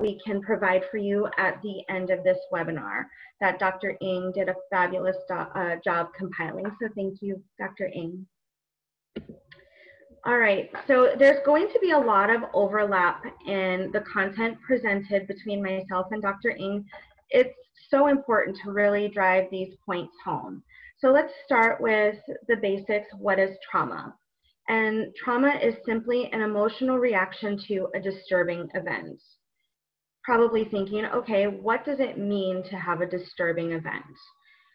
we can provide for you at the end of this webinar that Dr. Ing did a fabulous job compiling. So thank you, Dr. Ing. All right, so there's going to be a lot of overlap in the content presented between myself and Dr. Ing. It's so important to really drive these points home. So let's start with the basics. What is trauma? And trauma is simply an emotional reaction to a disturbing event. Probably thinking, okay, what does it mean to have a disturbing event?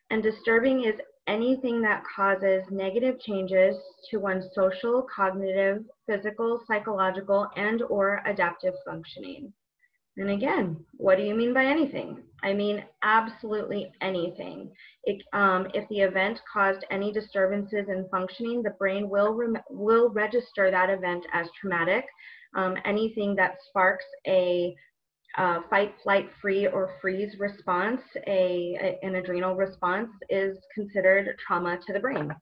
And disturbing is anything that causes negative changes to one's social, cognitive, physical, psychological, and/or adaptive functioning. And again, what do you mean by anything? I mean absolutely anything. If the event caused any disturbances in functioning, the brain will register that event as traumatic. Anything that sparks a fight, flight, free, or freeze response, an adrenal response, is considered trauma to the brain.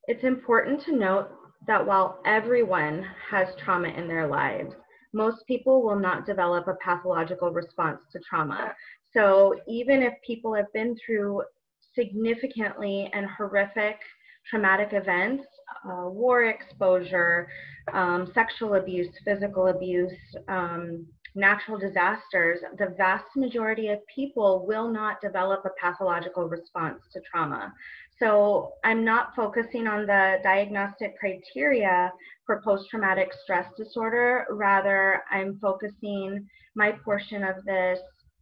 It's important to note that while everyone has trauma in their lives, most people will not develop a pathological response to trauma. So even if people have been through significantly and horrific traumatic events, war exposure, sexual abuse, physical abuse, natural disasters, the vast majority of people will not develop a pathological response to trauma. So I'm not focusing on the diagnostic criteria for post-traumatic stress disorder. Rather, I'm focusing my portion of this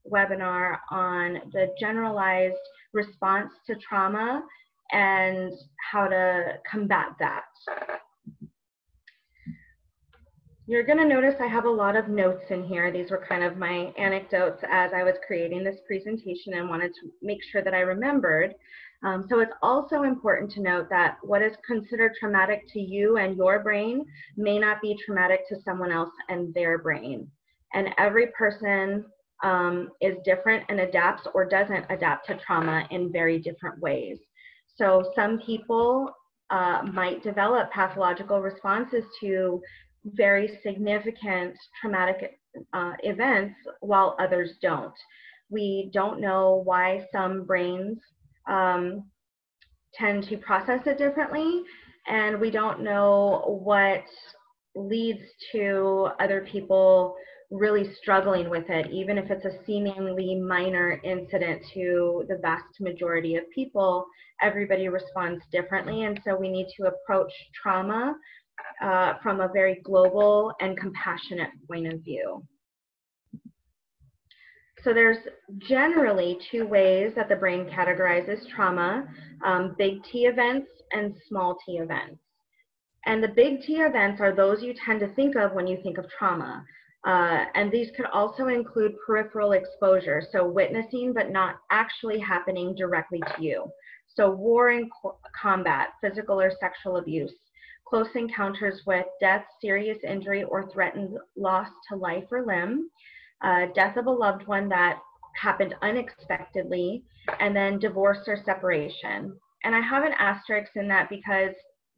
webinar on the generalized response to trauma and how to combat that. You're going to notice I have a lot of notes in here. These were kind of my anecdotes as I was creating this presentation and wanted to make sure that I remembered. So it's also important to note that what is considered traumatic to you and your brain may not be traumatic to someone else and their brain. And every person is different and adapts or doesn't adapt to trauma in very different ways. So some people might develop pathological responses to very significant traumatic events while others don't. We don't know why some brains tend to process it differently, and we don't know what leads to other people really struggling with it, even if it's a seemingly minor incident. To the vast majority of people, everybody responds differently, and so we need to approach trauma from a very global and compassionate point of view. So there's generally two ways that the brain categorizes trauma, big T events and small T events. And the big T events are those you tend to think of when you think of trauma. And these could also include peripheral exposure, so witnessing but not actually happening directly to you. So war and combat, physical or sexual abuse, close encounters with death, serious injury, or threatened loss to life or limb, death of a loved one that happened unexpectedly, and then divorce or separation. And I have an asterisk in that because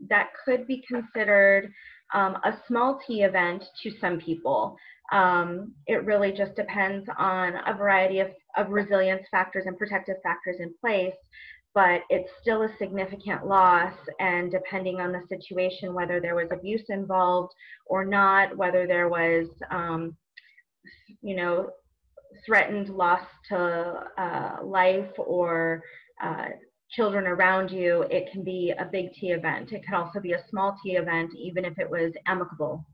that could be considered a small T event to some people. It really just depends on a variety of resilience factors and protective factors in place, but it's still a significant loss, and depending on the situation, whether there was abuse involved or not, whether there was you know, threatened loss to life or children around you, it can be a big T event. It can also be a small T event, even if it was amicable.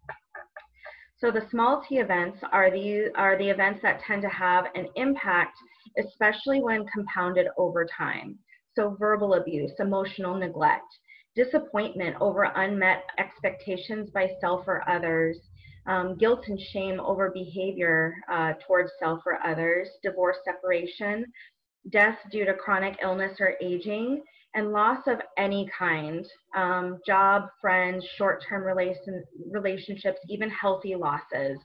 So the small T events are the events that tend to have an impact, especially when compounded over time. So verbal abuse, emotional neglect, disappointment over unmet expectations by self or others, guilt and shame over behavior towards self or others, divorce, separation, death due to chronic illness or aging, and loss of any kind, job, friends, short-term relationships, even healthy losses.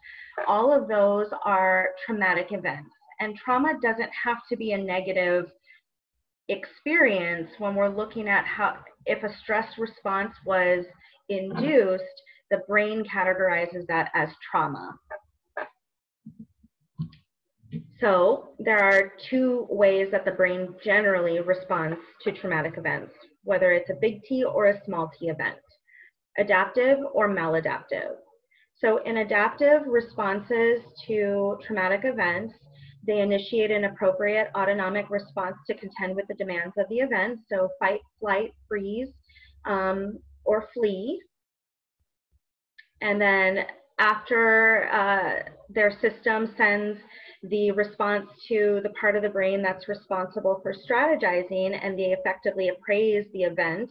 All of those are traumatic events. And trauma doesn't have to be a negative experience when we're looking at how, if a stress response was induced, the brain categorizes that as trauma. So there are two ways that the brain generally responds to traumatic events, whether it's a big T or a small t event, adaptive or maladaptive. So in adaptive responses to traumatic events, they initiate an appropriate autonomic response to contend with the demands of the event, so fight, flight, freeze, or flee. And then after their system sends the response to the part of the brain that's responsible for strategizing, and they effectively appraise the event,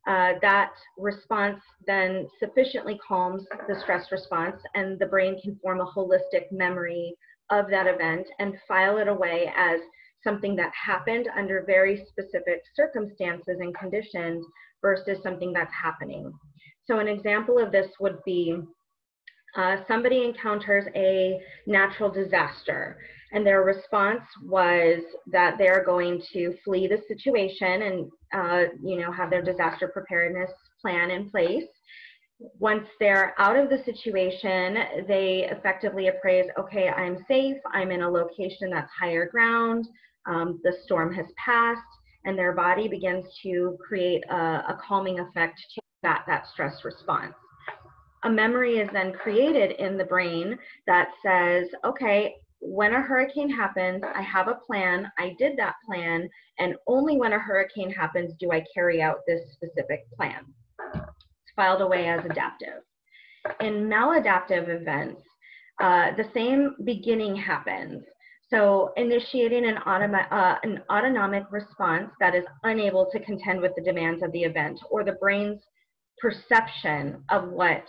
that response then sufficiently calms the stress response, and the brain can form a holistic memory of that event and file it away as something that happened under very specific circumstances and conditions versus something that's happening. So an example of this would be somebody encounters a natural disaster, and their response was that they're going to flee the situation and have their disaster preparedness plan in place. Once they're out of the situation, they effectively appraise, okay, I'm safe, I'm in a location that's higher ground, the storm has passed, and their body begins to create a calming effect to that stress response. A memory is then created in the brain that says, okay, when a hurricane happens, I have a plan, I did that plan, and only when a hurricane happens do I carry out this specific plan. It's filed away as adaptive. In maladaptive events, the same beginning happens. So initiating an autonomic response that is unable to contend with the demands of the event or the brain's perception of what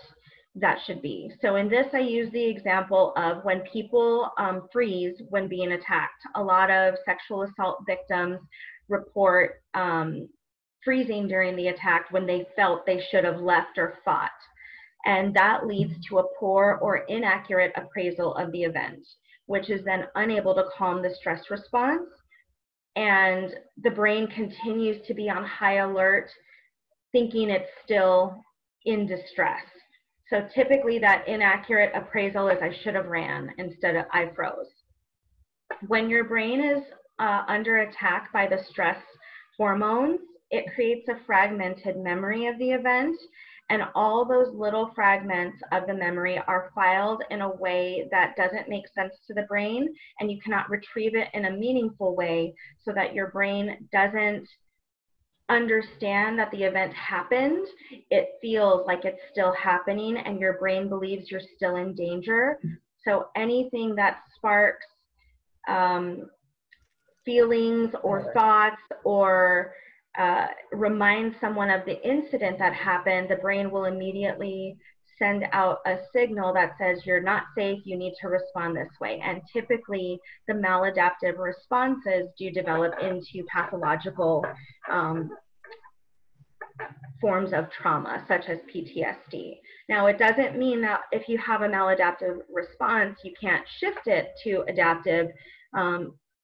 that should be. So in this, I use the example of when people freeze when being attacked. A lot of sexual assault victims report freezing during the attack when they felt they should have left or fought. And that leads to a poor or inaccurate appraisal of the event, which is then unable to calm the stress response. And the brain continues to be on high alert, thinking it's still in distress. So typically that inaccurate appraisal is I should have ran instead of I froze. When your brain is under attack by the stress hormones, it creates a fragmented memory of the event, and all those little fragments of the memory are filed in a way that doesn't make sense to the brain, and you cannot retrieve it in a meaningful way so that your brain doesn't understand that the event happened. It feels like it's still happening, and your brain believes you're still in danger. So anything that sparks feelings or thoughts or reminds someone of the incident that happened, the brain will immediately send out a signal that says you're not safe, you need to respond this way. And typically the maladaptive responses do develop into pathological forms of trauma, such as PTSD. Now, it doesn't mean that if you have a maladaptive response, you can't shift it to adaptive.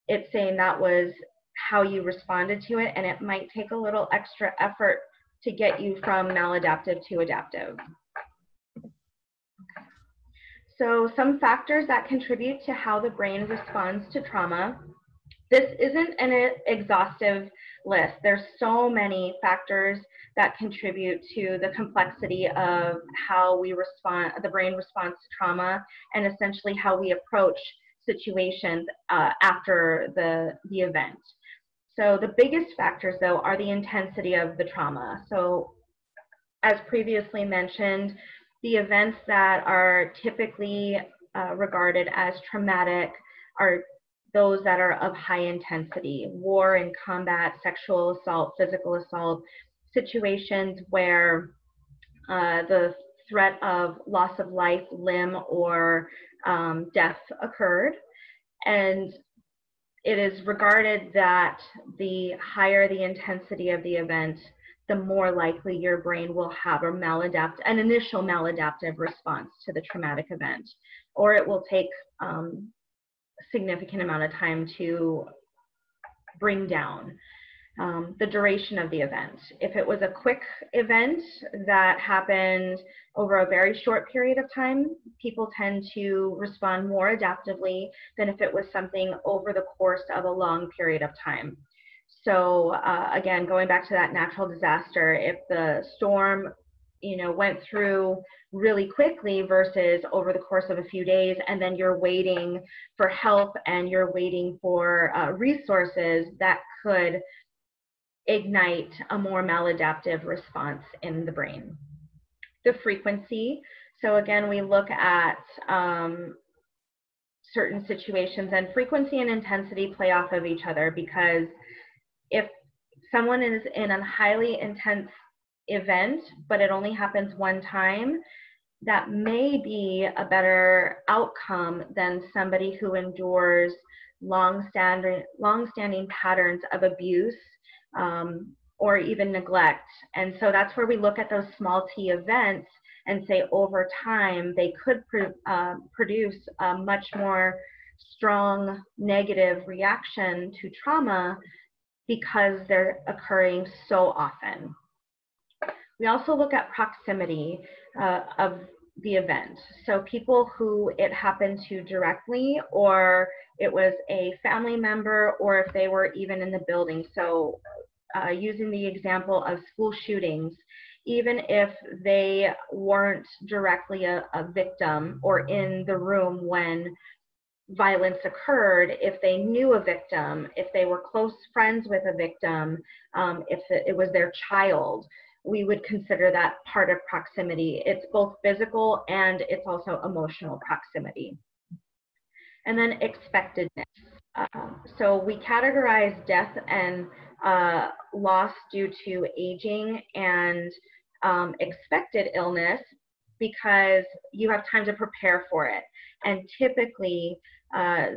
It's saying that was how you responded to it, and it might take a little extra effort to get you from maladaptive to adaptive. So some factors that contribute to how the brain responds to trauma. This isn't an exhaustive list. There's so many factors that contribute to the complexity of how we respond, the brain responds to trauma, and essentially how we approach situations after the event. So the biggest factors, though, are the intensity of the trauma. So as previously mentioned, the events that are typically regarded as traumatic are those that are of high intensity: war and combat, sexual assault, physical assault, situations where the threat of loss of life, limb, or death occurred. And it is regarded that the higher the intensity of the event, the more likely your brain will have an initial maladaptive response to the traumatic event, or it will take a significant amount of time to bring down. The duration of the event. If it was a quick event that happened over a very short period of time, people tend to respond more adaptively than if it was something over the course of a long period of time. So again, going back to that natural disaster, if the storm went through really quickly versus over the course of a few days, and then you're waiting for help and you're waiting for resources, that could ignite a more maladaptive response in the brain. The frequency. So again, we look at certain situations, and frequency and intensity play off of each other, because if someone is in a highly intense event, but it only happens one time, that may be a better outcome than somebody who endures long-standing patterns of abuse or even neglect. And so that's where we look at those small t events and say over time they could produce a much more strong negative reaction to trauma because they're occurring so often. We also look at proximity of the event. So people who it happened to directly, or it was a family member, or if they were even in the building. So using the example of school shootings, even if they weren't directly a victim or in the room when violence occurred, if they knew a victim, if they were close friends with a victim, if it was their child, we would consider that part of proximity. It's both physical and it's also emotional proximity. And then expectedness. So we categorize death and loss due to aging and expected illness because you have time to prepare for it. And typically,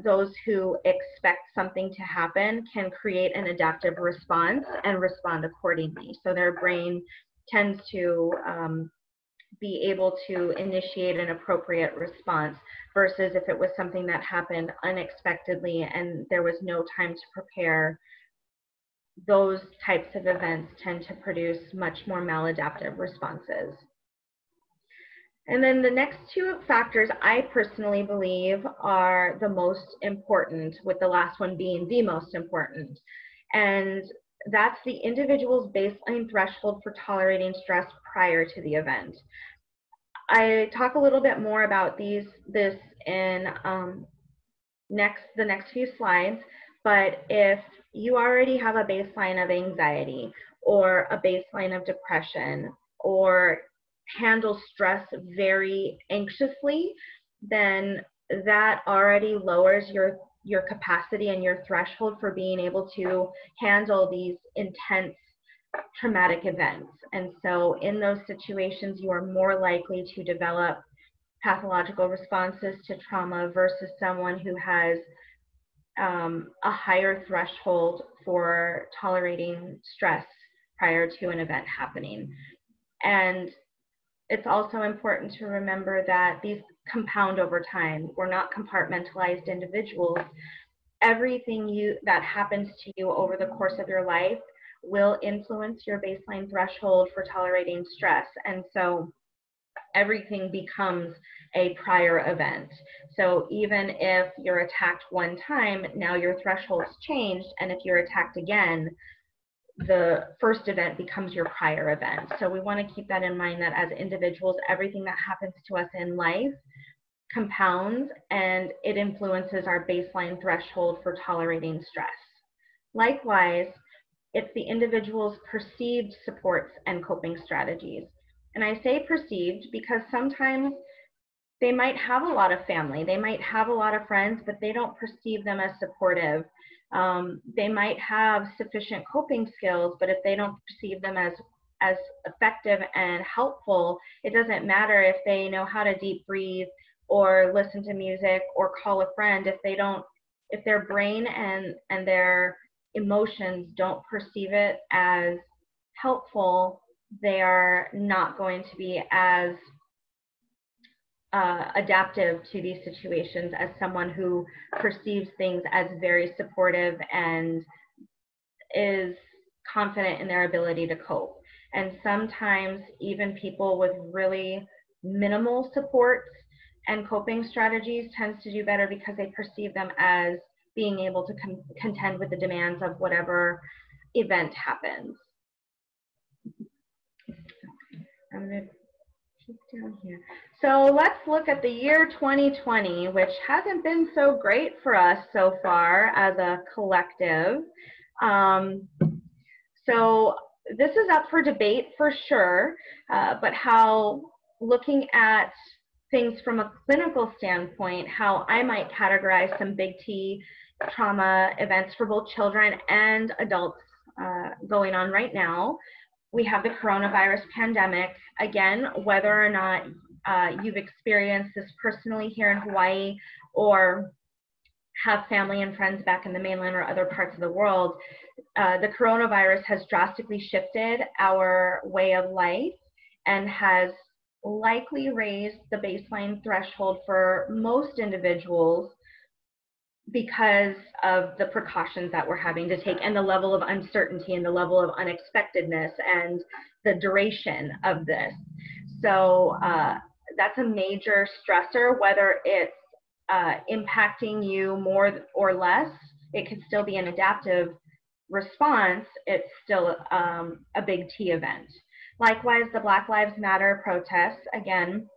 those who expect something to happen can create an adaptive response and respond accordingly. So their brain tends to be able to initiate an appropriate response versus if it was something that happened unexpectedly and there was no time to prepare. Those types of events tend to produce much more maladaptive responses. And then the next two factors I personally believe are the most important, with the last one being the most important. And that's the individual's baseline threshold for tolerating stress prior to the event. I talk a little bit more about this in the next few slides, but if you already have a baseline of anxiety or a baseline of depression or handle stress very anxiously, then that already lowers your capacity and your threshold for being able to handle these intense traumatic events. And so in those situations, you are more likely to develop pathological responses to trauma versus someone who has a higher threshold for tolerating stress prior to an event happening. And it's also important to remember that these compound over time. We're not compartmentalized individuals. Everything that happens to you over the course of your life will influence your baseline threshold for tolerating stress. And so everything becomes a prior event. So even if you're attacked one time, now your threshold's changed, and if you're attacked again, the first event becomes your prior event. So we want to keep that in mind, that as individuals, everything that happens to us in life compounds and it influences our baseline threshold for tolerating stress. Likewise, it's the individual's perceived supports and coping strategies. And I say perceived because sometimes they might have a lot of family, they might have a lot of friends, but they don't perceive them as supportive. They might have sufficient coping skills, but if they don't perceive them as effective and helpful, it doesn't matter if they know how to deep breathe or listen to music or call a friend. If their brain and their emotions don't perceive it as helpful, they are not going to be as adaptive to these situations as someone who perceives things as very supportive and is confident in their ability to cope. And sometimes even people with really minimal supports and coping strategies tends to do better because they perceive them as being able to contend with the demands of whatever event happens. I'm going to keep down here. So let's look at the year 2020, which hasn't been so great for us so far as a collective. So this is up for debate for sure, but how looking at things from a clinical standpoint, how I might categorize some big T trauma events for both children and adults going on right now. We have the coronavirus pandemic. Again, whether or not you've experienced this personally here in Hawaii or have family and friends back in the mainland or other parts of the world, the coronavirus has drastically shifted our way of life and has likely raised the baseline threshold for most individuals because of the precautions that we're having to take and the level of uncertainty and the level of unexpectedness and the duration of this. So that's a major stressor, whether it's impacting you more or less. It could still be an adaptive response. It's still a big T event. Likewise, the Black Lives Matter protests, again,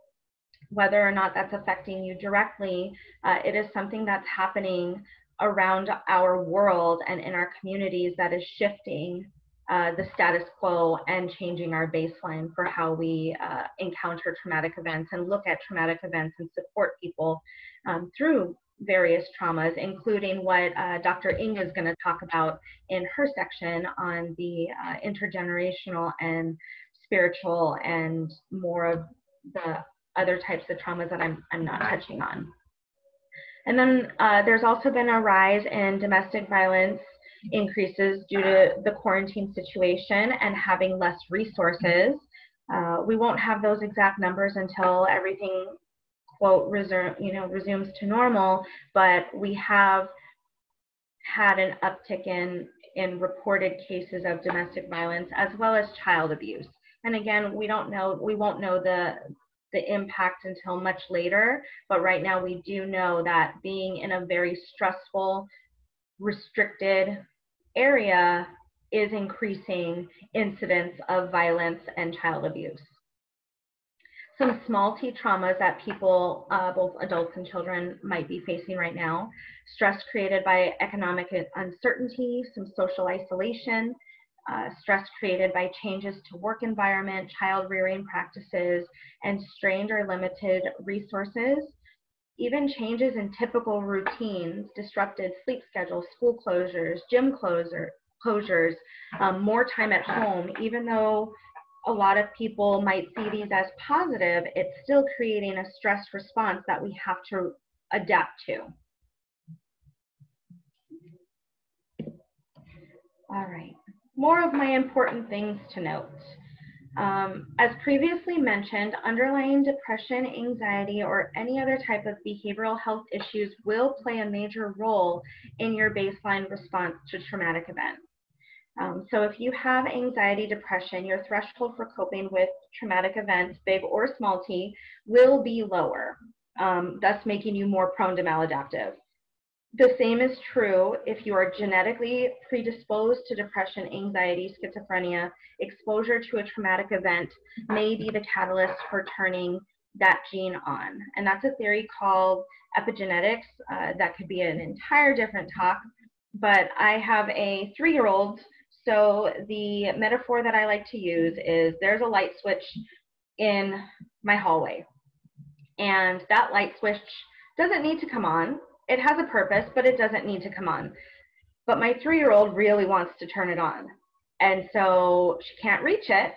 whether or not that's affecting you directly, it is something that's happening around our world and in our communities that is shifting the status quo and changing our baseline for how we encounter traumatic events and look at traumatic events and support people through various traumas, including what Dr. Ing is going to talk about in her section on the intergenerational and spiritual and more of the other types of traumas that I'm not touching on. And then there's also been a rise in domestic violence increases due to the quarantine situation and having less resources. We won't have those exact numbers until everything, quote, resumes to normal, but we have had an uptick in reported cases of domestic violence as well as child abuse. And again, we won't know the impact until much later, but right now we do know that being in a very stressful, restricted area is increasing incidents of violence and child abuse. Some small T traumas that people, both adults and children, might be facing right now: stress created by economic uncertainty, some social isolation, stress created by changes to work environment, child rearing practices, and strained or limited resources. Even changes in typical routines, disrupted sleep schedules, school closures, gym closures, more time at home. Even though a lot of people might see these as positive, it's still creating a stress response that we have to adapt to. All right. More of my important things to note. As previously mentioned, underlying depression, anxiety, or any other type of behavioral health issues will play a major role in your baseline response to traumatic events. So if you have anxiety, depression, your threshold for coping with traumatic events, big or small t, will be lower, thus making you more prone to maladaptive. The same is true if you are genetically predisposed to depression, anxiety, schizophrenia. Exposure to a traumatic event may be the catalyst for turning that gene on. And that's a theory called epigenetics. That could be an entire different talk, but I have a 3-year-old, so the metaphor that I like to use is there's a light switch in my hallway, and that light switch doesn't need to come on. It has a purpose, but it doesn't need to come on. But my 3-year-old really wants to turn it on. And so she can't reach it,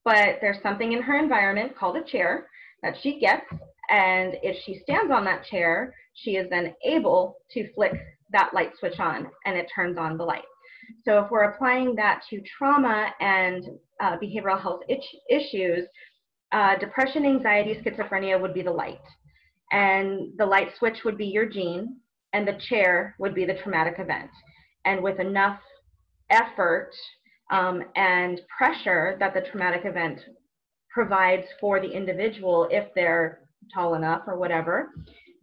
but there's something in her environment called a chair that she gets. And if she stands on that chair, she is then able to flick that light switch on and it turns on the light. So if we're applying that to trauma and behavioral health issues, depression, anxiety, schizophrenia would be the light. And the light switch would be your gene, and the chair would be the traumatic event. And with enough effort and pressure that the traumatic event provides for the individual, if they're tall enough or whatever,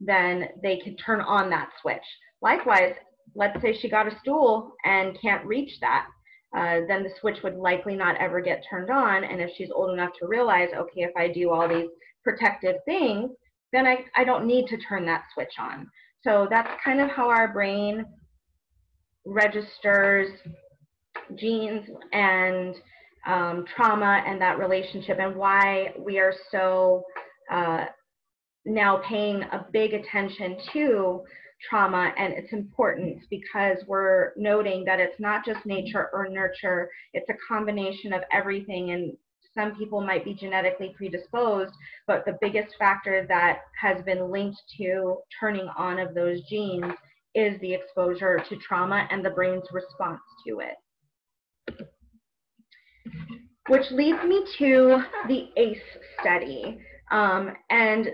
then they can turn on that switch. Likewise, let's say she got a stool and can't reach that, then the switch would likely not ever get turned on. And if she's old enough to realize, okay, if I do all these protective things, then I don't need to turn that switch on. So that's kind of how our brain registers genes and trauma and that relationship, and why we are so now paying a big attention to trauma and its importance, because we're noting that it's not just nature or nurture, it's a combination of everything. And some people might be genetically predisposed, but the biggest factor that has been linked to turning on of those genes is the exposure to trauma and the brain's response to it. Which leads me to the ACE study. And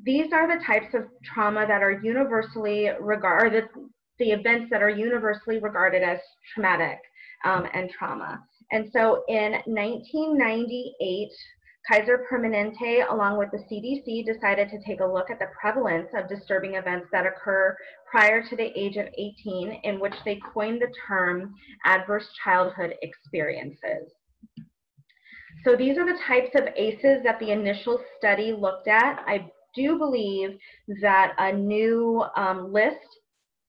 these are the types of trauma that are universally regarded, the events that are universally regarded as traumatic and trauma. And so in 1998, Kaiser Permanente, along with the CDC, decided to take a look at the prevalence of disturbing events that occur prior to the age of 18, in which they coined the term adverse childhood experiences. So these are the types of ACEs that the initial study looked at. I do believe that a new list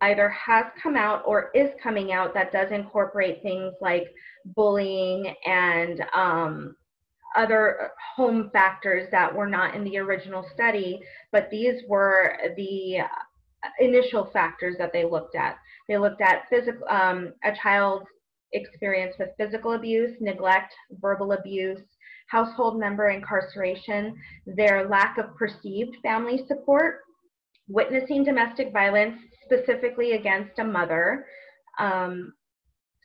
either has come out or is coming out that does incorporate things like bullying and other home factors that were not in the original study, but these were the initial factors that they looked at. They looked at physical, a child's experience with physical abuse, neglect, verbal abuse, household member incarceration, their lack of perceived family support, witnessing domestic violence, specifically against a mother,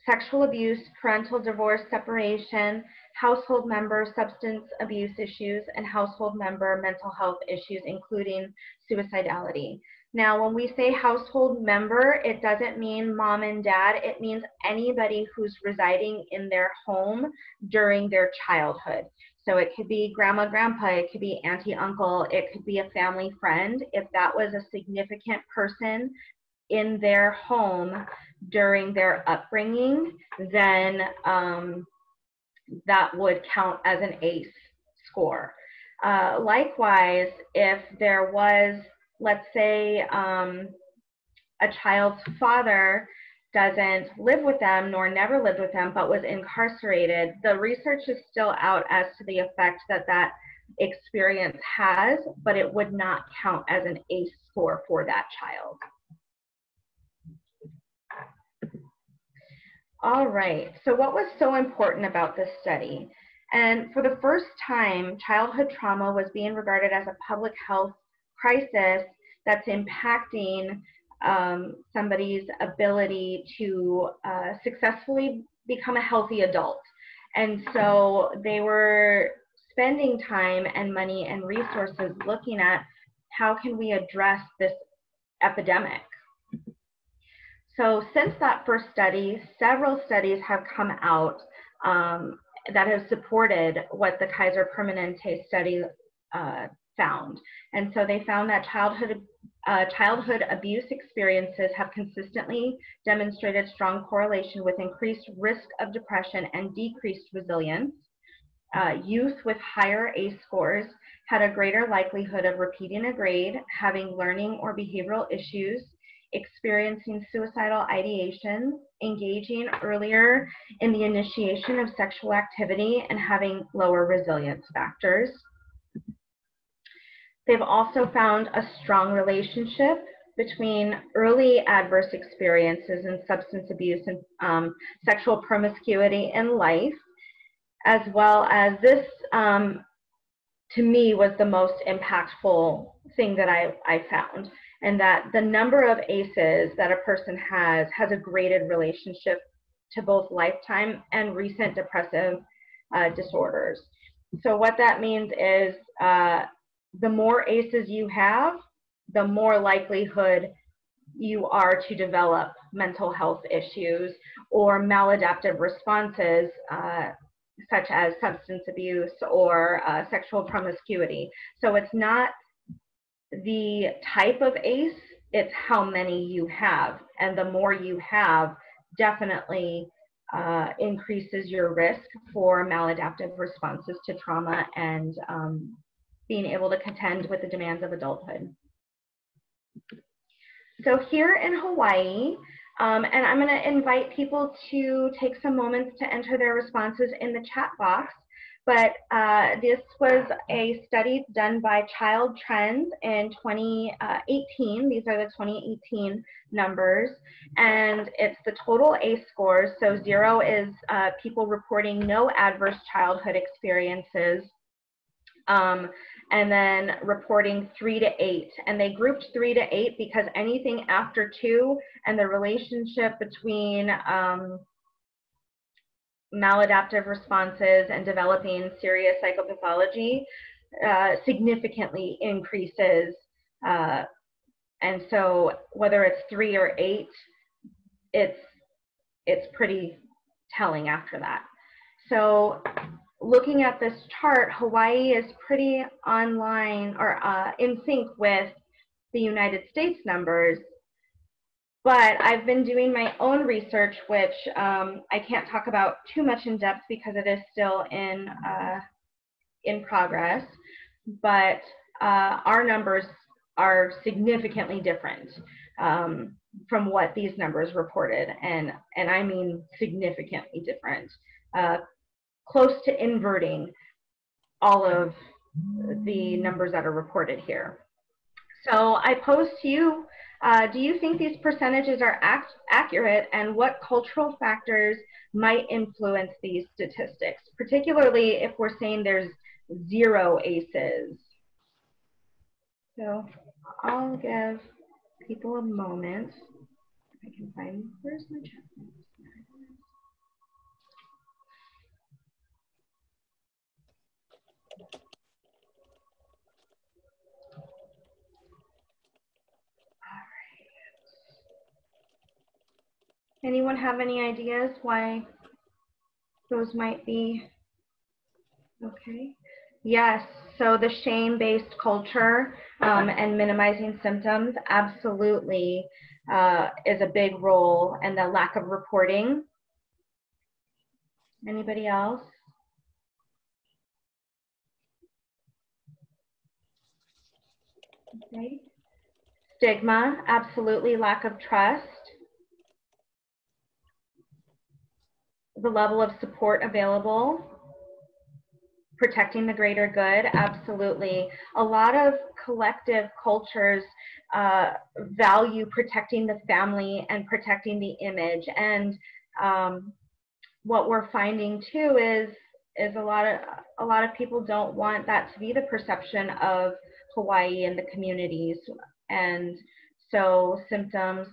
sexual abuse, parental divorce, separation, household member substance abuse issues, and household member mental health issues, including suicidality. Now, when we say household member, it doesn't mean mom and dad. It means anybody who's residing in their home during their childhood. So it could be grandma, grandpa, it could be auntie, uncle, it could be a family friend. If that was a significant person in their home during their upbringing, then that would count as an ACE score. Likewise, if there was, let's say, a child's father doesn't live with them nor never lived with them but was incarcerated, the research is still out as to the effect that that experience has, but it would not count as an ACE score for that child. All right, so what was so important about this study? And for the first time, childhood trauma was being regarded as a public health crisis that's impacting somebody's ability to successfully become a healthy adult. And so they were spending time and money and resources looking at how can we address this epidemic. So since that first study, several studies have come out that have supported what the Kaiser Permanente study found. And so they found that childhood abuse experiences have consistently demonstrated strong correlation with increased risk of depression and decreased resilience. Youth with higher ACE scores had a greater likelihood of repeating a grade, having learning or behavioral issues, experiencing suicidal ideation, engaging earlier in the initiation of sexual activity, and having lower resilience factors. They've also found a strong relationship between early adverse experiences and substance abuse and sexual promiscuity in life, as well as this, to me, was the most impactful thing that I found, and that the number of ACEs that a person has a graded relationship to both lifetime and recent depressive disorders. So what that means is the more ACEs you have, the more likelihood you are to develop mental health issues or maladaptive responses, such as substance abuse or sexual promiscuity. So it's not the type of ACE, it's how many you have. And the more you have, definitely increases your risk for maladaptive responses to trauma and being able to contend with the demands of adulthood. So here in Hawaii, and I'm going to invite people to take some moments to enter their responses in the chat box, but this was a study done by Child Trends in 2018. These are the 2018 numbers, and it's the total ACE scores. So 0 is people reporting no adverse childhood experiences, and then reporting 3 to 8. And they grouped 3 to 8 because anything after 2 and the relationship between maladaptive responses and developing serious psychopathology significantly increases. And so whether it's 3 or 8, it's pretty telling after that. So looking at this chart, Hawaii is pretty online or in sync with the United States numbers. But I've been doing my own research, which I can't talk about too much in depth because it is still in progress. But our numbers are significantly different from what these numbers reported, and I mean significantly different, close to inverting all of the numbers that are reported here. So I pose to you, do you think these percentages are accurate, and what cultural factors might influence these statistics, particularly if we're saying there's 0 ACEs? So I'll give people a moment. If I can find, where's my chat? Anyone have any ideas why those might be? Okay. Yes, so the shame-based culture and minimizing symptoms absolutely is a big role, and the lack of reporting. Anybody else? Okay. Stigma, absolutely, lack of trust. The level of support available, protecting the greater good, absolutely. A lot of collective cultures value protecting the family and protecting the image, and what we're finding too is a lot of people don't want that to be the perception of Hawaii and the communities, and so symptoms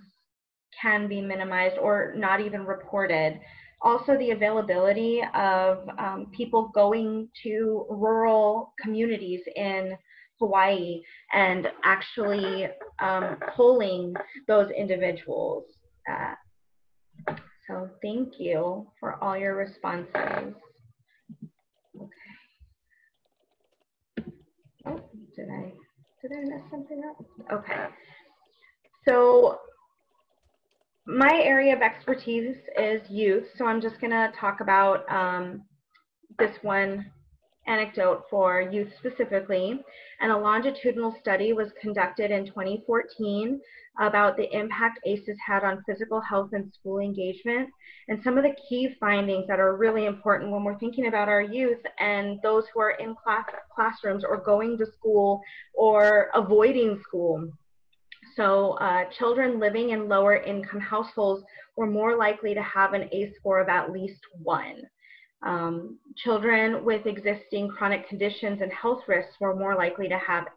can be minimized or not even reported. Also, the availability of people going to rural communities in Hawaii and actually polling those individuals. So thank you for all your responses. Okay. Oh, did I mess something up? Okay. So my area of expertise is youth, so I'm just going to talk about this one anecdote for youth specifically. And a longitudinal study was conducted in 2014 about the impact ACEs had on physical health and school engagement. And some of the key findings that are really important when we're thinking about our youth and those who are in classrooms or going to school or avoiding school. So children living in lower income households were more likely to have an ACE score of at least 1. Children with existing chronic conditions and health risks were more likely to have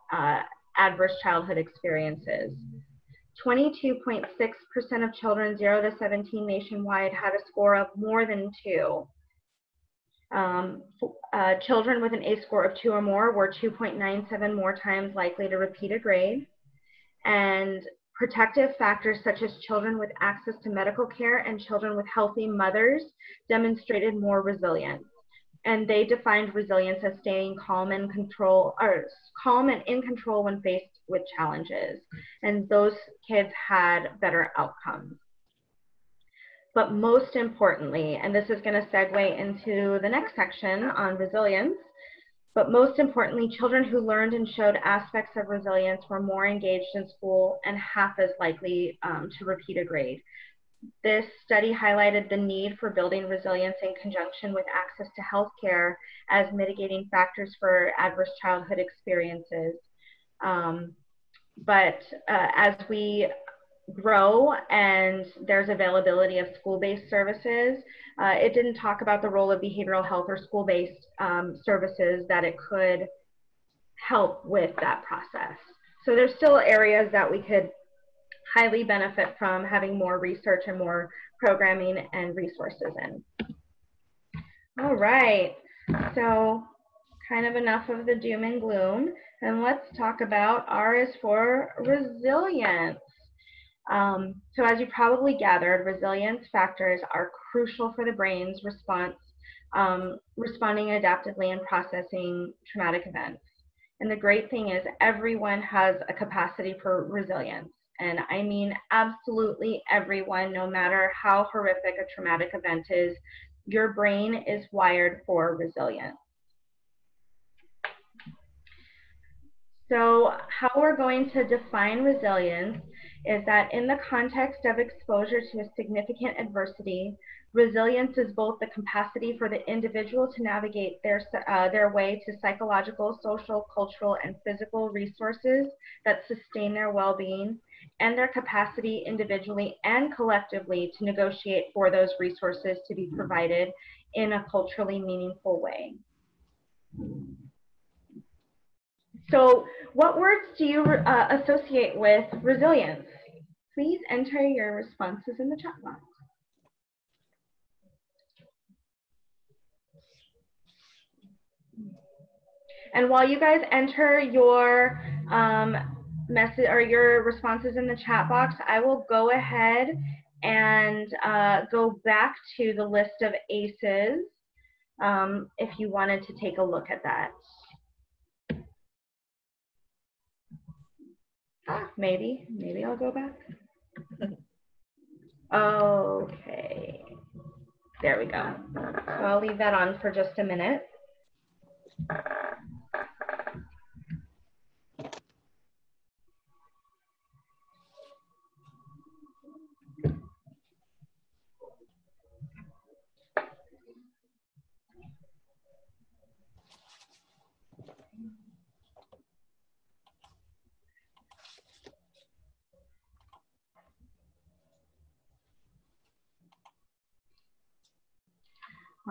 adverse childhood experiences. 22.6% of children 0 to 17 nationwide had a score of more than 2. Children with an ACE score of 2 or more were 2.97 more times likely to repeat a grade. And Protective factors such as children with access to medical care and children with healthy mothers demonstrated more resilience. And they defined resilience as staying calm and control, or calm and in control when faced with challenges. And those kids had better outcomes. But most importantly, and this is going to segue into the next section on resilience, but most importantly, children who learned and showed aspects of resilience were more engaged in school and half as likely to repeat a grade. This study highlighted the need for building resilience in conjunction with access to health care as mitigating factors for adverse childhood experiences. As we grow and there's availability of school-based services, it didn't talk about the role of behavioral health or school-based services that it could help with that process. So there's still areas that we could highly benefit from having more research and more programming and resources in. All right, so kind of enough of the doom and gloom, and let's talk about R is for resilience. So as you probably gathered, resilience factors are crucial for the brain's response, responding adaptively and processing traumatic events. And the great thing is everyone has a capacity for resilience. And I mean absolutely everyone, no matter how horrific a traumatic event is, your brain is wired for resilience. So how we're going to define resilience is that in the context of exposure to a significant adversity, resilience is both the capacity for the individual to navigate their way to psychological, social, cultural, and physical resources that sustain their well-being, and their capacity individually and collectively to negotiate for those resources to be provided in a culturally meaningful way. So what words do you associate with resilience? Please enter your responses in the chat box. And while you guys enter your message or your responses in the chat box, I will go ahead and go back to the list of ACEs if you wanted to take a look at that. Maybe I'll go back. Okay, there we go. So I'll leave that on for just a minute.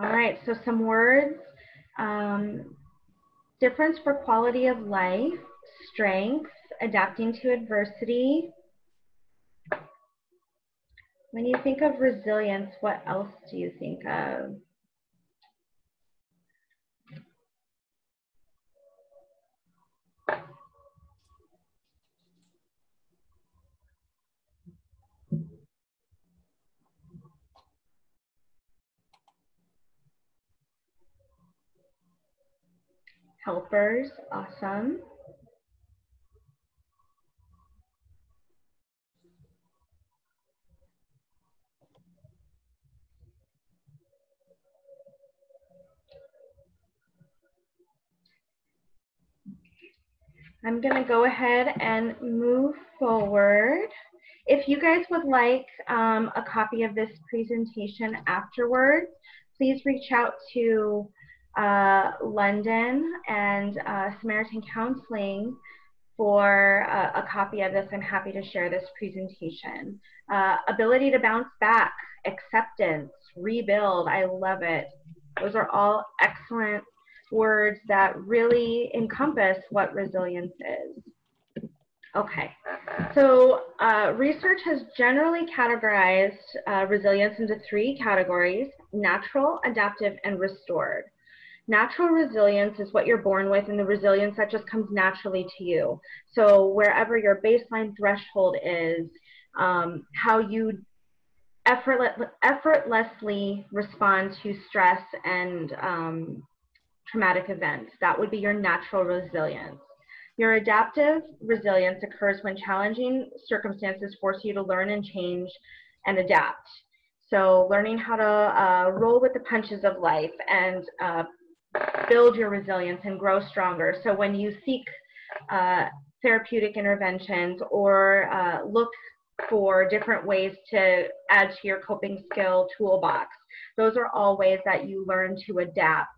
All right, so some words. Difference for quality of life, strength, adapting to adversity. When you think of resilience, what else do you think of? Helpers, awesome. I'm going to go ahead and move forward. If you guys would like a copy of this presentation afterwards, please reach out to London and Samaritan Counseling for a copy of this. I'm happy to share this presentation. Ability to bounce back, acceptance, rebuild, I love it. Those are all excellent words that really encompass what resilience is. Okay, so research has generally categorized resilience into 3 categories: natural, adaptive, and restored. Natural resilience is what you're born with, and the resilience that just comes naturally to you. So wherever your baseline threshold is, how you effortlessly respond to stress and traumatic events, that would be your natural resilience. Your adaptive resilience occurs when challenging circumstances force you to learn and change and adapt. So learning how to roll with the punches of life and build your resilience and grow stronger. So when you seek therapeutic interventions or look for different ways to add to your coping skill toolbox, those are all ways that you learn to adapt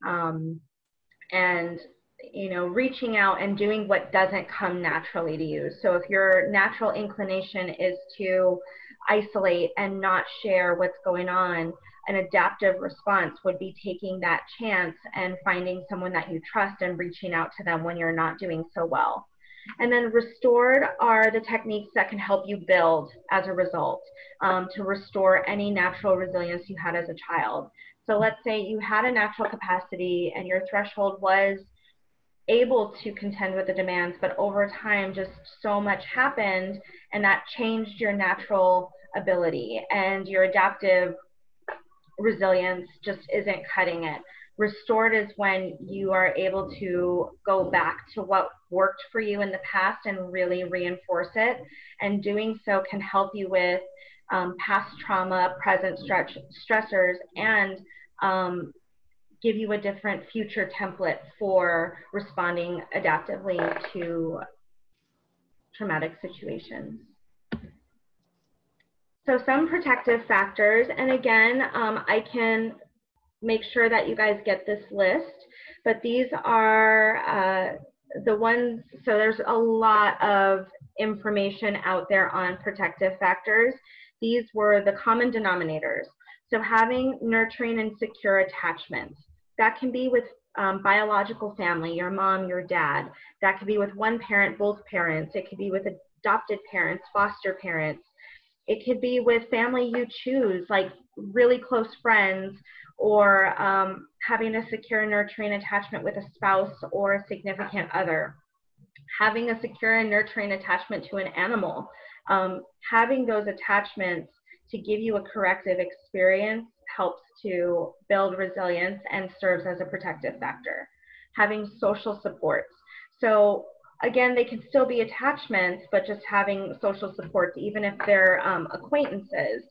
and reaching out and doing what doesn't come naturally to you. So if your natural inclination is to isolate and not share what's going on, an adaptive response would be taking that chance and finding someone that you trust and reaching out to them when you're not doing so well. And then restored are the techniques that can help you build as a result, to restore any natural resilience you had as a child. So let's say you had a natural capacity and your threshold was able to contend with the demands, but over time just so much happened and that changed your natural ability, and your adaptive resilience just isn't cutting it. Restored is when you are able to go back to what worked for you in the past and really reinforce it, and doing so can help you with past trauma, present stressors, and give you a different future template for responding adaptively to traumatic situations. So some protective factors, and again, I can make sure that you guys get this list, but these are the ones, so there's a lot of information out there on protective factors. These were the common denominators. So having nurturing and secure attachments. That can be with biological family, your mom, your dad. That could be with one parent, both parents. It could be with adopted parents, foster parents. It could be with family you choose, like really close friends, or having a secure, nurturing attachment with a spouse or a significant other. Having a secure and nurturing attachment to an animal. Having those attachments to give you a corrective experience helps to build resilience and serves as a protective factor. Having social supports. So again, they can still be attachments, but just having social supports, even if they're acquaintances.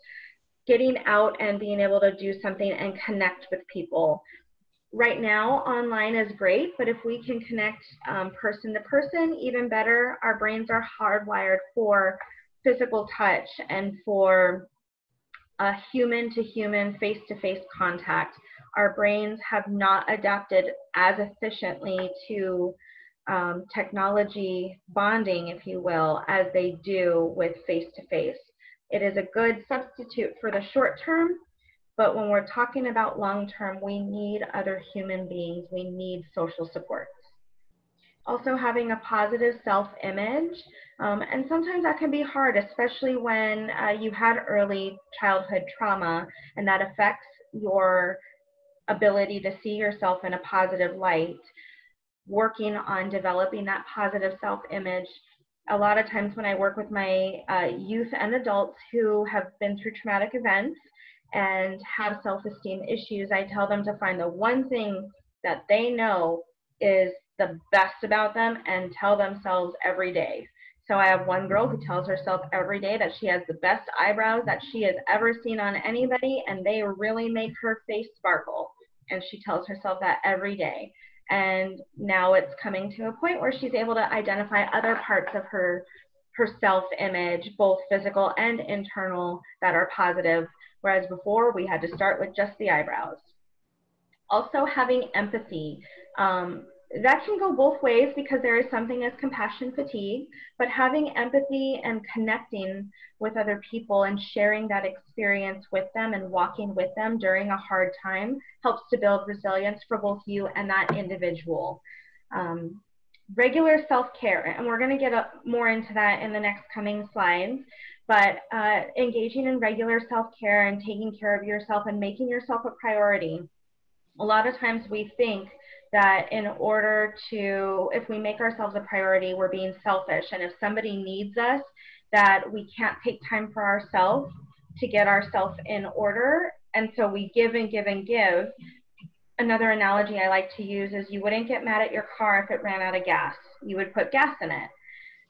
Getting out and being able to do something and connect with people. Right now, online is great, but if we can connect person to person, even better. Our brains are hardwired for physical touch and for human-to-human, face-to-face contact. Our brains have not adapted as efficiently to technology bonding, if you will, as they do with face-to-face. It is a good substitute for the short term, but when we're talking about long term, we need other human beings. We need social supports. Also having a positive self-image, and sometimes that can be hard, especially when you had early childhood trauma and that affects your ability to see yourself in a positive light. Working on developing that positive self-image. A lot of times when I work with my youth and adults who have been through traumatic events and have self-esteem issues, I tell them to find the one thing that they know is the best about them and tell themselves every day. So I have one girl who tells herself every day that she has the best eyebrows that she has ever seen on anybody, and they really make her face sparkle. And she tells herself that every day. And now it's coming to a point where she's able to identify other parts of her self-image, both physical and internal, that are positive, whereas before we had to start with just the eyebrows. Also having empathy. That can go both ways because there is something as compassion fatigue, but having empathy and connecting with other people and sharing that experience with them and walking with them during a hard time helps to build resilience for both you and that individual. Regular self-care, and we're going to get more into that in the next coming slides, but engaging in regular self-care and taking care of yourself and making yourself a priority. A lot of times we think that in order to, if we make ourselves a priority, we're being selfish. And if somebody needs us, that we can't take time for ourselves to get ourselves in order. And so we give and give and give. Another analogy I like to use is you wouldn't get mad at your car if it ran out of gas. You would put gas in it.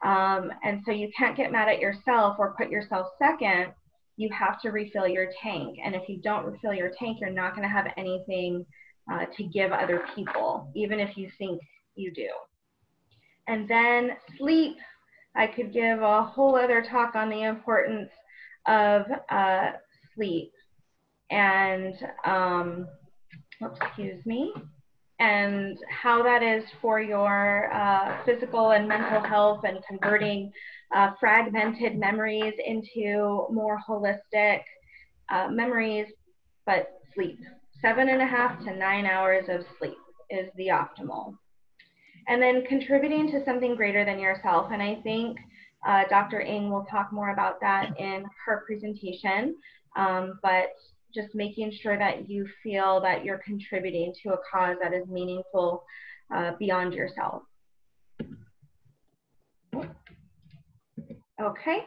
And so you can't get mad at yourself or put yourself second. You have to refill your tank. And if you don't refill your tank, you're not going to have anything to give other people, even if you think you do. And then sleep. I could give a whole other talk on the importance of sleep and, excuse me, and how that is for your physical and mental health and converting fragmented memories into more holistic memories. But sleep, 7.5 to 9 hours of sleep is the optimal. And then contributing to something greater than yourself. And I think Dr. Ing will talk more about that in her presentation, but just making sure that you feel that you're contributing to a cause that is meaningful beyond yourself. Okay,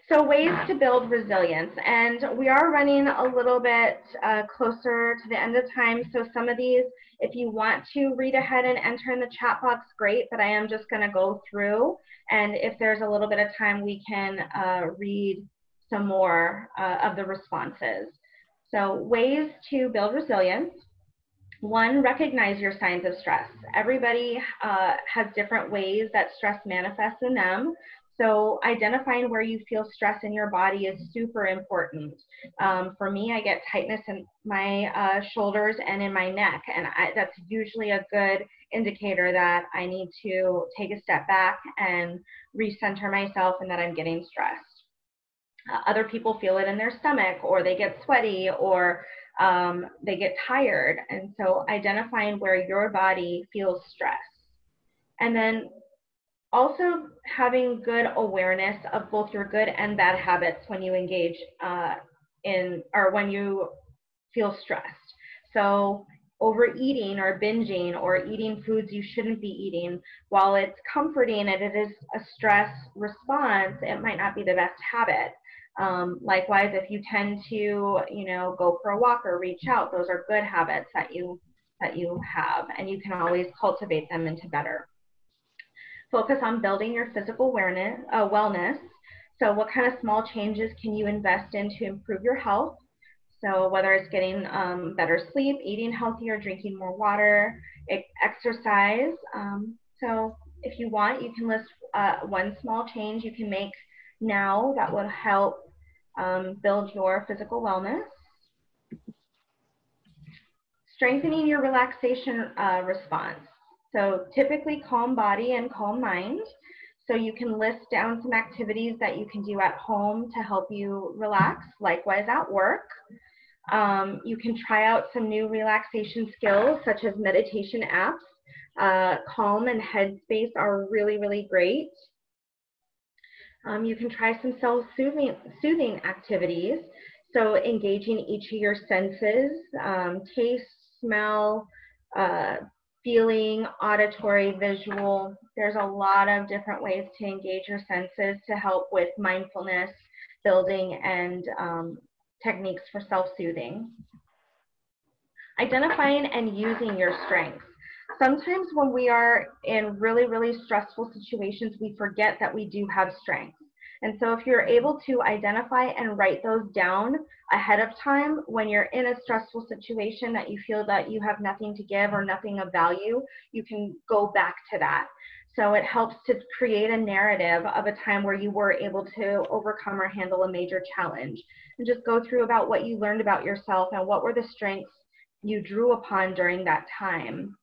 so ways to build resilience. And we are running a little bit closer to the end of time. So some of these, if you want to read ahead and enter in the chat box, great, but I am just gonna go through. And if there's a little bit of time, we can read some more of the responses. So ways to build resilience. One, recognize your signs of stress. Everybody has different ways that stress manifests in them. So identifying where you feel stress in your body is super important. For me, I get tightness in my shoulders and in my neck, and that's usually a good indicator that I need to take a step back and recenter myself and that I'm getting stressed. Other people feel it in their stomach, or they get sweaty, or they get tired. And so identifying where your body feels stress. And then also having good awareness of both your good and bad habits when you engage when you feel stressed. So overeating or binging or eating foods you shouldn't be eating, while it's comforting and it is a stress response, it might not be the best habit. Likewise, if you tend to, go for a walk or reach out, those are good habits that you have, and you can always cultivate them into better. Focus on building your physical wellness. So what kind of small changes can you invest in to improve your health? So whether it's getting better sleep, eating healthier, drinking more water, exercise. So if you want, you can list one small change you can make now that will help build your physical wellness. Strengthening your relaxation response. So typically calm body and calm mind. So you can list down some activities that you can do at home to help you relax, likewise at work. You can try out some new relaxation skills such as meditation apps. Calm and Headspace are really, really great. You can try some self-soothing activities. So engaging each of your senses, taste, smell, feeling, auditory, visual. There's a lot of different ways to engage your senses to help with mindfulness building and techniques for self-soothing. Identifying and using your strengths. Sometimes when we are in really, really stressful situations, we forget that we do have strengths. And so if you're able to identify and write those down ahead of time when you're in a stressful situation that you feel that you have nothing to give or nothing of value, you can go back to that. So it helps to create a narrative of a time where you were able to overcome or handle a major challenge. And just go through about what you learned about yourself and what were the strengths you drew upon during that time.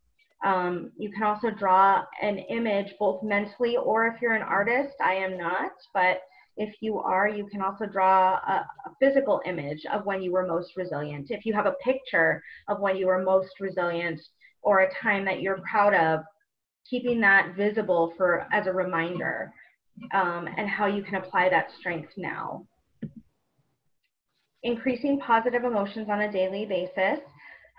You can also draw an image both mentally, or if you're an artist, I am not, but if you are, you can also draw a physical image of when you were most resilient. If you have a picture of when you were most resilient or a time that you're proud of, keeping that visible as a reminder, and how you can apply that strength now. Increasing positive emotions on a daily basis.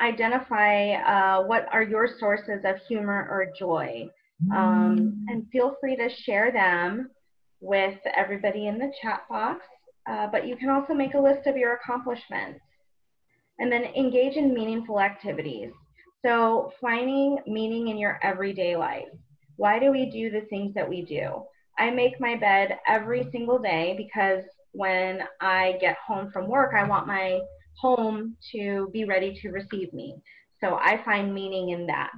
identify what are your sources of humor or joy, and feel free to share them with everybody in the chat box, but you can also make a list of your accomplishments. And then engage in meaningful activities. So finding meaning in your everyday life. Why do we do the things that we do? I make my bed every single day because when I get home from work, I want my home to be ready to receive me. So I find meaning in that.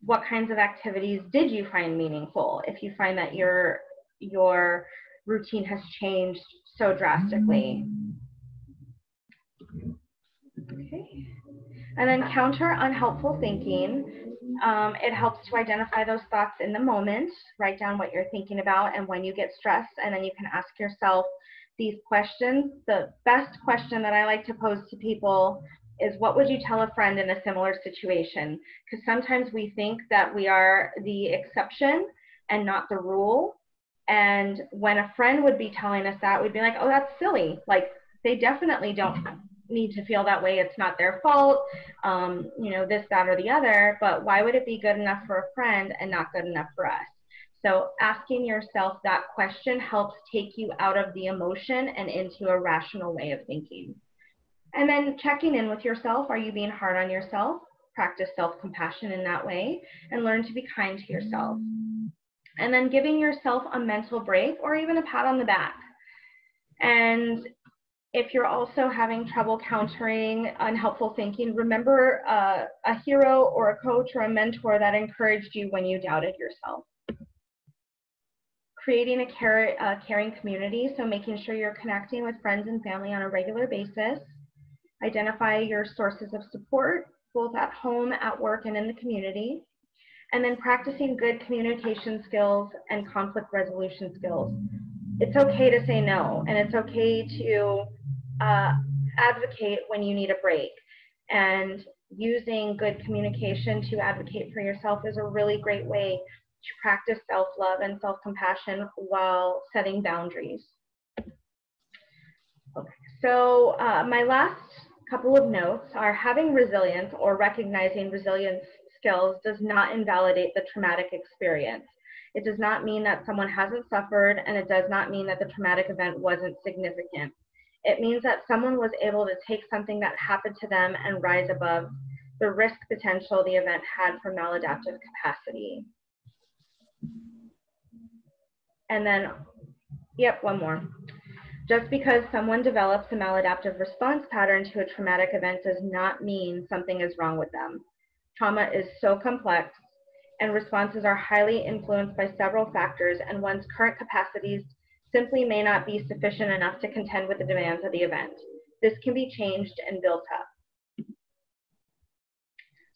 What kinds of activities did you find meaningful if you find that your routine has changed so drastically? Okay. And then counter unhelpful thinking. It helps to identify those thoughts in the moment, write down what you're thinking about and when you get stressed, and then you can ask yourself these questions. The best question that I like to pose to people is, what would you tell a friend in a similar situation? Because sometimes we think that we are the exception and not the rule. And when a friend would be telling us that, we'd be like, oh, that's silly. Like, they definitely don't need to feel that way. It's not their fault, you know, this, that, or the other. But why would it be good enough for a friend and not good enough for us? So asking yourself that question helps take you out of the emotion and into a rational way of thinking. And then checking in with yourself. Are you being hard on yourself? Practice self-compassion in that way and learn to be kind to yourself. And then giving yourself a mental break or even a pat on the back. And if you're also having trouble countering unhelpful thinking, remember a hero or a coach or a mentor that encouraged you when you doubted yourself. Creating a caring community, so making sure you're connecting with friends and family on a regular basis. Identify your sources of support, both at home, at work, and in the community. And then practicing good communication skills and conflict resolution skills. It's okay to say no, and it's okay to advocate when you need a break. And using good communication to advocate for yourself is a really great way to practice self-love and self-compassion while setting boundaries. Okay, so my last couple of notes are: having resilience or recognizing resilience skills does not invalidate the traumatic experience. It does not mean that someone hasn't suffered, and it does not mean that the traumatic event wasn't significant. It means that someone was able to take something that happened to them and rise above the risk potential the event had for maladaptive capacity. And then, yep, one more. Just because someone develops a maladaptive response pattern to a traumatic event does not mean something is wrong with them. Trauma is so complex, and responses are highly influenced by several factors, and one's current capacities simply may not be sufficient enough to contend with the demands of the event. This can be changed and built up.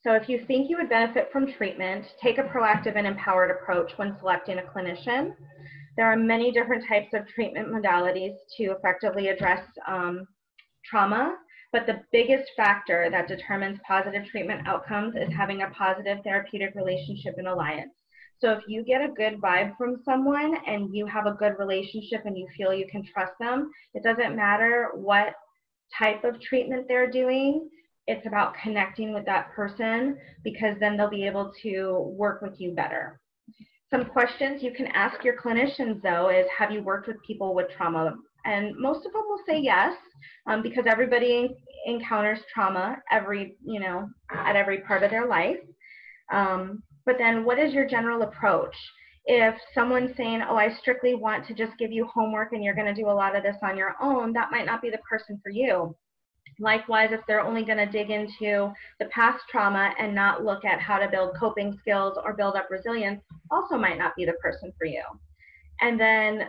So if you think you would benefit from treatment, take a proactive and empowered approach when selecting a clinician. There are many different types of treatment modalities to effectively address trauma, but the biggest factor that determines positive treatment outcomes is having a positive therapeutic relationship and alliance. So if you get a good vibe from someone and you have a good relationship and you feel you can trust them, it doesn't matter what type of treatment they're doing. It's about connecting with that person, because then they'll be able to work with you better. Some questions you can ask your clinicians, though, is, have you worked with people with trauma? And most of them will say yes, because everybody encounters trauma at every part of their life. But then what is your general approach? If someone's saying, oh, I strictly want to just give you homework and you're going to do a lot of this on your own, that might not be the person for you. Likewise, if they're only going to dig into the past trauma and not look at how to build coping skills or build up resilience, also might not be the person for you. And then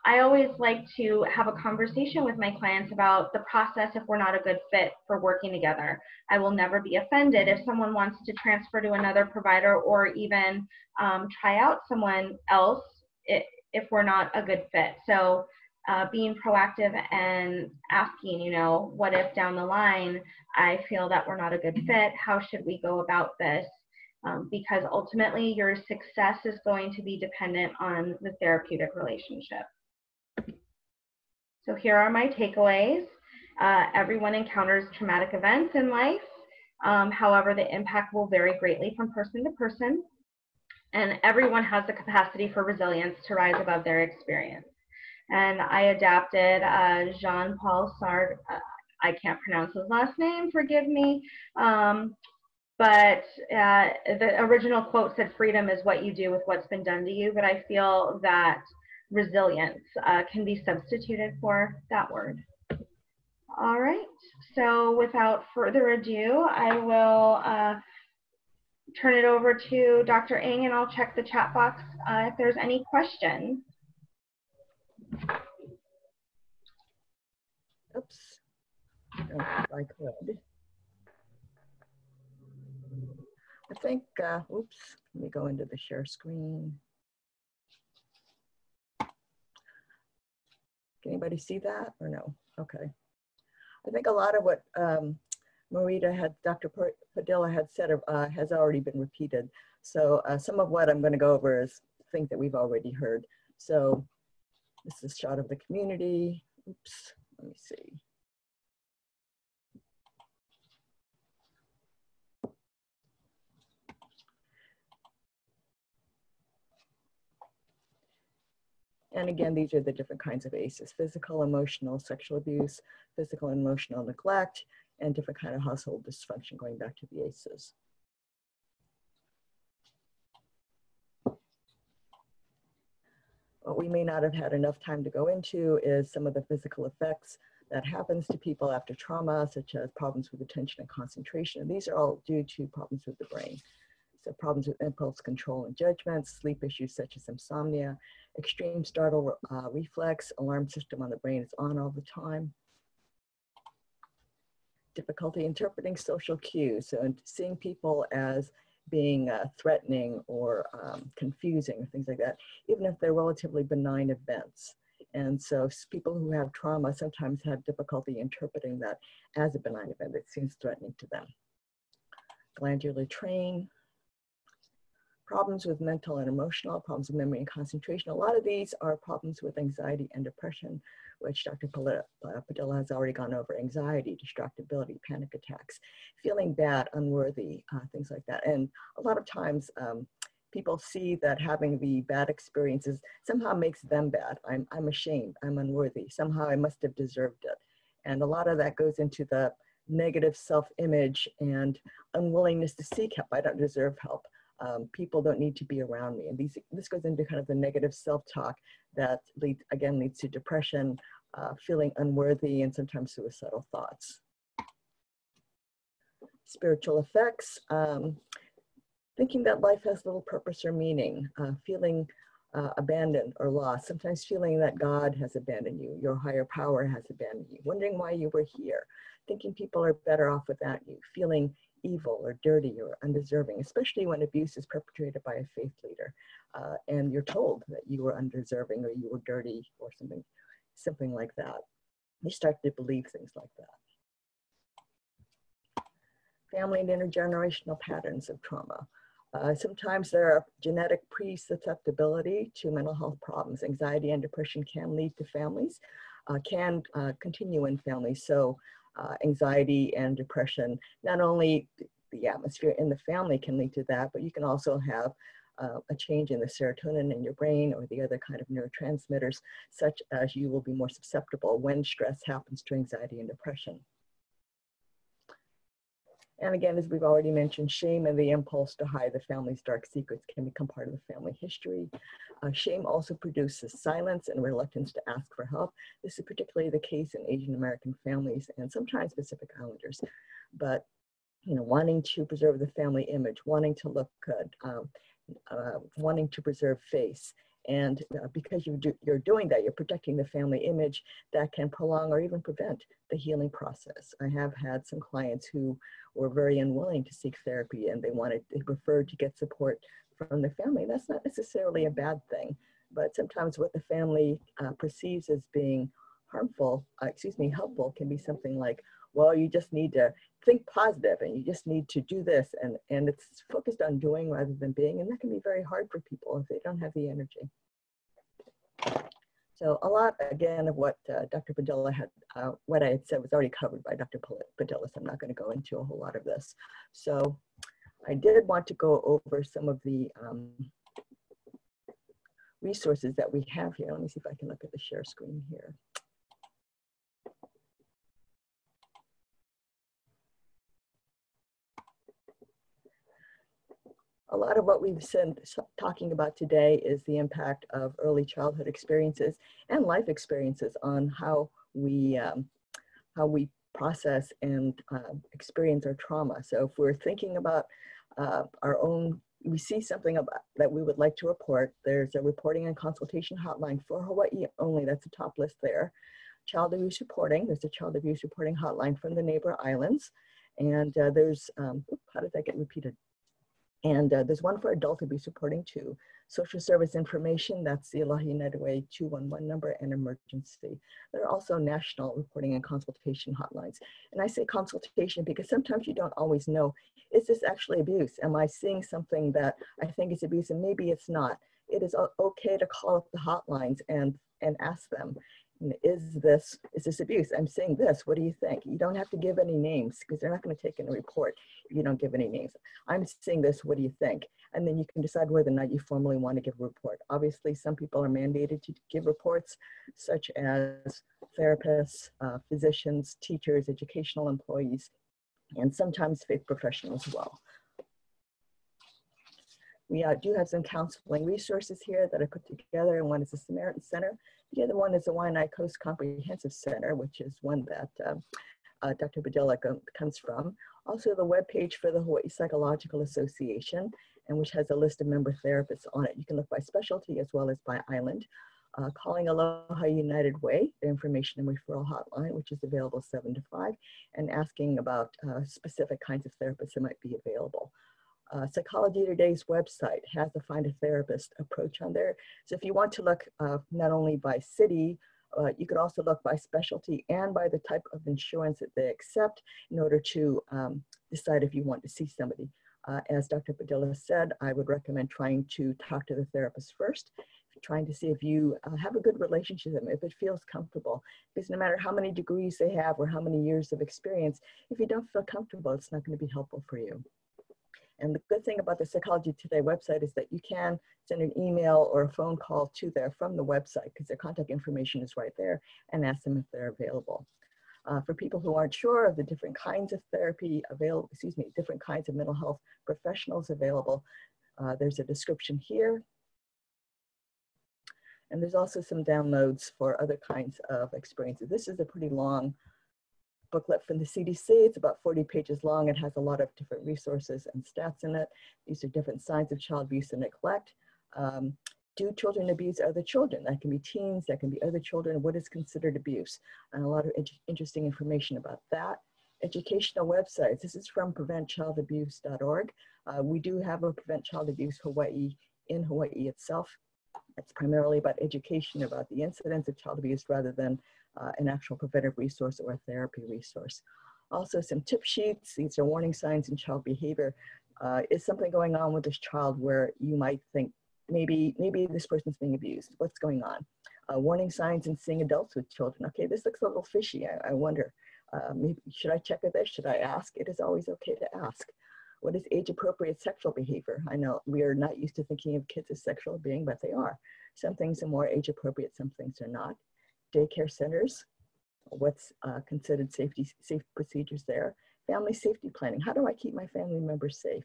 I always like to have a conversation with my clients about the process if we're not a good fit for working together. I will never be offended if someone wants to transfer to another provider or even try out someone else if we're not a good fit. So being proactive and asking, what if down the line I feel that we're not a good fit? How should we go about this? Because ultimately your success is going to be dependent on the therapeutic relationship. So here are my takeaways. Everyone encounters traumatic events in life. However, the impact will vary greatly from person to person, and everyone has the capacity for resilience to rise above their experience. And I adapted Jean-Paul Sartre, I can't pronounce his last name, forgive me, but the original quote said, "Freedom is what you do with what's been done to you," but I feel that resilience can be substituted for that word. All right, so without further ado, I will turn it over to Dr. Ing, and I'll check the chat box if there's any questions. Oops, if I could. I think, oops, let me go into the share screen. Can anybody see that or no? Okay. I think a lot of what Dr. Padilla had said has already been repeated. So some of what I'm going to go over is things that we've already heard. So this is a shot of the community. Oops, let me see. And again, these are the different kinds of ACEs: physical, emotional, sexual abuse, physical and emotional neglect, and different kind of household dysfunction, going back to the ACEs. What we may not have had enough time to go into is some of the physical effects that happens to people after trauma, such as problems with attention and concentration. And these are all due to problems with the brain. So problems with impulse control and judgment, sleep issues such as insomnia, extreme startle reflex, alarm system on the brain is on all the time. Difficulty interpreting social cues, so seeing people as being threatening or confusing or things like that, even if they're relatively benign events. And so people who have trauma sometimes have difficulty interpreting that as a benign event. It seems threatening to them. Glandular train, problems with mental and emotional, problems with memory and concentration. A lot of these are problems with anxiety and depression, which Dr. Padilla has already gone over: anxiety, distractibility, panic attacks, feeling bad, unworthy, things like that. And a lot of times people see that having the bad experiences somehow makes them bad. I'm ashamed, I'm unworthy, somehow I must have deserved it. And a lot of that goes into the negative self-image and unwillingness to seek help. I don't deserve help. People don't need to be around me. And this goes into kind of the negative self-talk that leads to depression, feeling unworthy, and sometimes suicidal thoughts. Spiritual effects, thinking that life has little purpose or meaning, feeling abandoned or lost, sometimes feeling that God has abandoned you, your higher power has abandoned you, wondering why you were here, thinking people are better off without you, feeling evil or dirty or undeserving, especially when abuse is perpetrated by a faith leader and you're told that you were undeserving or you were dirty or something like that. You start to believe things like that. Family and intergenerational patterns of trauma. Sometimes there are genetic pre-susceptibility to mental health problems. Anxiety and depression can lead to families, can continue in families. So anxiety and depression, not only the atmosphere in the family can lead to that, but you can also have a change in the serotonin in your brain or the other kind of neurotransmitters, such as you will be more susceptible when stress happens to anxiety and depression. And again, as we've already mentioned, shame and the impulse to hide the family's dark secrets can become part of the family history. Shame also produces silence and reluctance to ask for help. This is particularly the case in Asian American families and sometimes Pacific Islanders. But wanting to preserve the family image, wanting to look good, wanting to preserve face. And because you're doing that, you're protecting the family image, that can prolong or even prevent the healing process. I have had some clients who were very unwilling to seek therapy and they preferred to get support from the family. That's not necessarily a bad thing, but sometimes what the family perceives as being helpful can be something like, well, you just need to think positive and you just need to do this. And it's focused on doing rather than being. And that can be very hard for people if they don't have the energy. So a lot, again, of what Dr. Padilla had, what I had said was already covered by Dr. Padilla, so I'm not going to go into a whole lot of this. So I did want to go over some of the resources that we have here. Let me see if I can look at the share screen here. A lot of what we've been talking about today is the impact of early childhood experiences and life experiences on how we process and experience our trauma. So if we're thinking about our own, we see something about that we would like to report, there's a reporting and consultation hotline for Hawaii only. That's the top list there. Child abuse reporting, there's a child abuse reporting hotline from the neighbor islands. And there's, how did that get repeated? And there's one for adult abuse reporting too. Social service information, that's the Aloha United Way 211 number, and emergency. There are also national reporting and consultation hotlines. And I say consultation because sometimes you don't always know, is this actually abuse? Am I seeing something that I think is abuse and maybe it's not? It is okay to call up the hotlines and ask them, is this abuse? I'm saying this, what do you think? You don't have to give any names because they're not going to take in a report if you don't give any names. I'm saying this, what do you think? And then you can decide whether or not you formally want to give a report. Obviously, some people are mandated to give reports, such as therapists, physicians, teachers, educational employees, and sometimes faith professionals as well. We do have some counseling resources here that I put together, and one is the Samaritan Center. The other one is the Waianae Coast Comprehensive Center, which is one that Dr. Padilla comes from. Also the webpage for the Hawaii Psychological Association, and which has a list of member therapists on it. You can look by specialty as well as by island. Calling Aloha United Way, the information and referral hotline, which is available 7 to 5, and asking about specific kinds of therapists that might be available. Psychology Today's website has a Find a Therapist approach on there. So if you want to look not only by city, you could also look by specialty and by the type of insurance that they accept in order to decide if you want to see somebody. As Dr. Padilla said, I would recommend trying to talk to the therapist first, trying to see if you have a good relationship with them, if it feels comfortable. Because no matter how many degrees they have or how many years of experience, if you don't feel comfortable, it's not going to be helpful for you. And the good thing about the Psychology Today website is that you can send an email or a phone call to there from the website because their contact information is right there, and ask them if they're available. For people who aren't sure of the different kinds of therapy available, different kinds of mental health professionals available, there's a description here. And there's also some downloads for other kinds of experiences. This is a pretty long booklet from the CDC. It's about 40 pages long. It has a lot of different resources and stats in it. These are different signs of child abuse and neglect. Do children abuse other children? That can be teens, that can be other children. What is considered abuse? And a lot of interesting information about that. Educational websites. This is from preventchildabuse.org. We do have a Prevent Child Abuse Hawaii in Hawaii itself. It's primarily about education about the incidence of child abuse rather than an actual preventive resource or a therapy resource. Also some tip sheets. These are warning signs in child behavior. Is something going on with this child where you might think maybe this person's being abused? What's going on? Warning signs in seeing adults with children. Okay, this looks a little fishy. I wonder, maybe should I check with this? Should I ask? It is always okay to ask. What is age-appropriate sexual behavior? I know we are not used to thinking of kids as sexual beings, but they are. Some things are more age-appropriate, some things are not. Daycare centers, what's considered safe procedures there. Family safety planning, how do I keep my family members safe?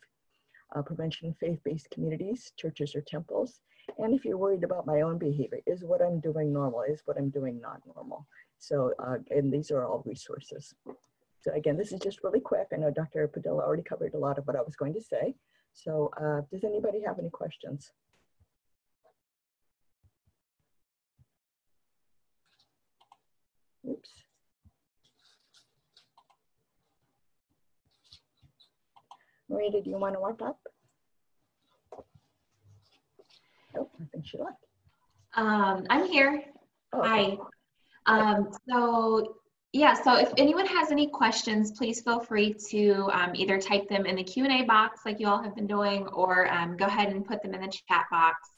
Prevention in faith-based communities, churches or temples. And if you're worried about my own behavior, is what I'm doing normal? Is what I'm doing not normal? So, and these are all resources. So again, this is just really quick. I know Dr. Padilla already covered a lot of what I was going to say. So does anybody have any questions? Oops. Marita, do you want to wrap up? Oh, I think she left. I'm here. Oh, okay. Hi. So if anyone has any questions, please feel free to either type them in the Q&A box like you all have been doing, or go ahead and put them in the chat box.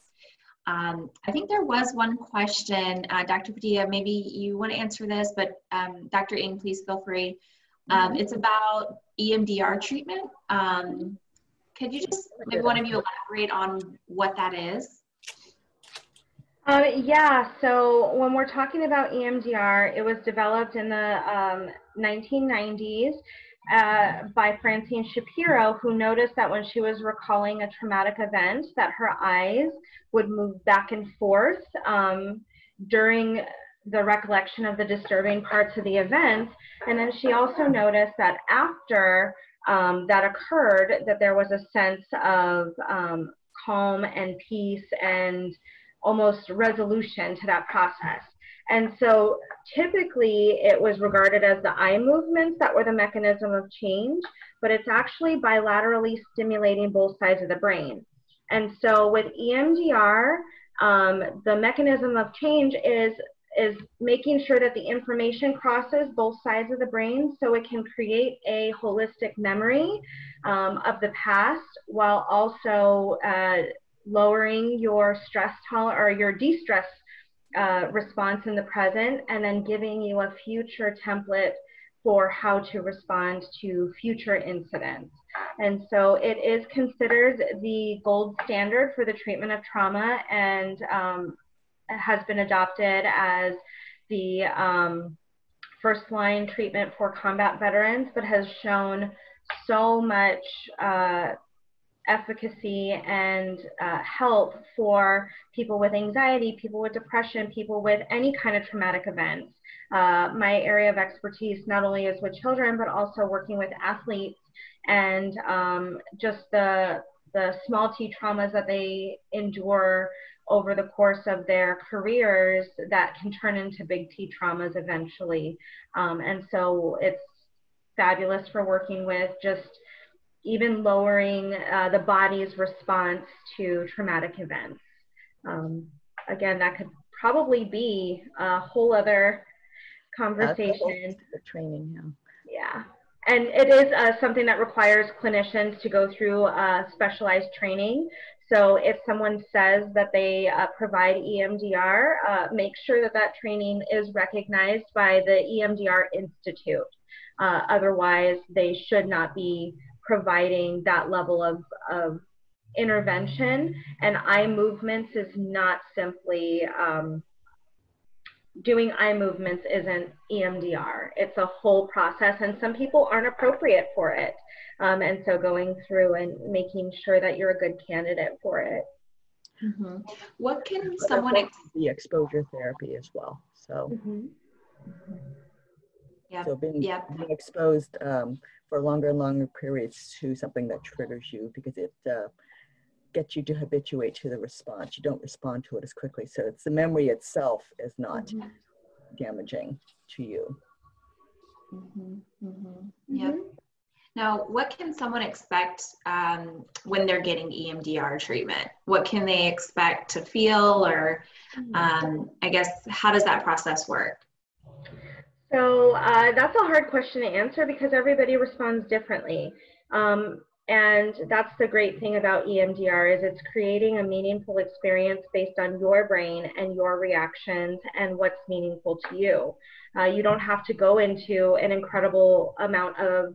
I think there was one question, Dr. Padilla, maybe you want to answer this, but Dr. Ing, please feel free. It's about EMDR treatment. Could you just, maybe one of you elaborate on what that is? Yeah, so when we're talking about EMDR, it was developed in the 1990s by Francine Shapiro, who noticed that when she was recalling a traumatic event, that her eyes would move back and forth during the recollection of the disturbing parts of the event. And then she also noticed that after that occurred, that there was a sense of calm and peace and almost resolution to that process. And so typically it was regarded as the eye movements that were the mechanism of change, but it's actually bilaterally stimulating both sides of the brain. And so with EMDR, the mechanism of change is making sure that the information crosses both sides of the brain so it can create a holistic memory of the past, while also lowering your stress tolerance or your de-stress response in the present, and then giving you a future template for how to respond to future incidents. And so it is considered the gold standard for the treatment of trauma, and has been adopted as the first line treatment for combat veterans, but has shown so much efficacy and help for people with anxiety, people with depression, people with any kind of traumatic events. My area of expertise not only is with children, but also working with athletes, and just the small t traumas that they endure over the course of their careers that can turn into big T traumas eventually. And so it's fabulous for working with just even lowering the body's response to traumatic events. Again, that could probably be a whole other conversation. The training, yeah. And it is something that requires clinicians to go through specialized training. So if someone says that they provide EMDR, make sure that that training is recognized by the EMDR Institute. Otherwise, they should not be providing that level of intervention. And eye movements is not simply doing eye movements isn't EMDR. It's a whole process, and some people aren't appropriate for it. And so going through and making sure that you're a good candidate for it. Mm-hmm. What can someone the exposure therapy as well? So, so being exposed for longer and longer periods to something that triggers you, because it gets you to habituate to the response. You don't respond to it as quickly. So it's the memory itself is not damaging to you. Yep. Now, what can someone expect when they're getting EMDR treatment? What can they expect to feel, or I guess, how does that process work? So that's a hard question to answer because everybody responds differently. And that's the great thing about EMDR is it's creating a meaningful experience based on your brain and your reactions and what's meaningful to you. You don't have to go into an incredible amount of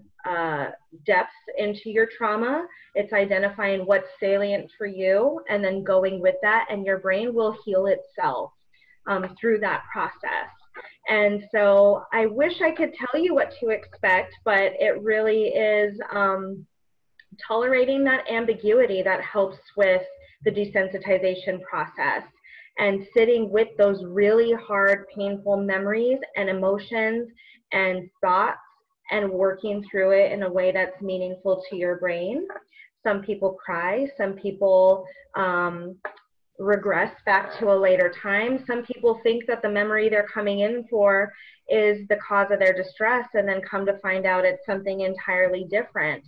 depth into your trauma. It's identifying what's salient for you and then going with that, and your brain will heal itself through that process. And so I wish I could tell you what to expect, but it really is tolerating that ambiguity that helps with the desensitization process, and sitting with those really hard, painful memories and emotions and thoughts and working through it in a way that's meaningful to your brain. Some people cry, some people regress back to a later time. Some people think that the memory they're coming in for is the cause of their distress, and then come to find out it's something entirely different.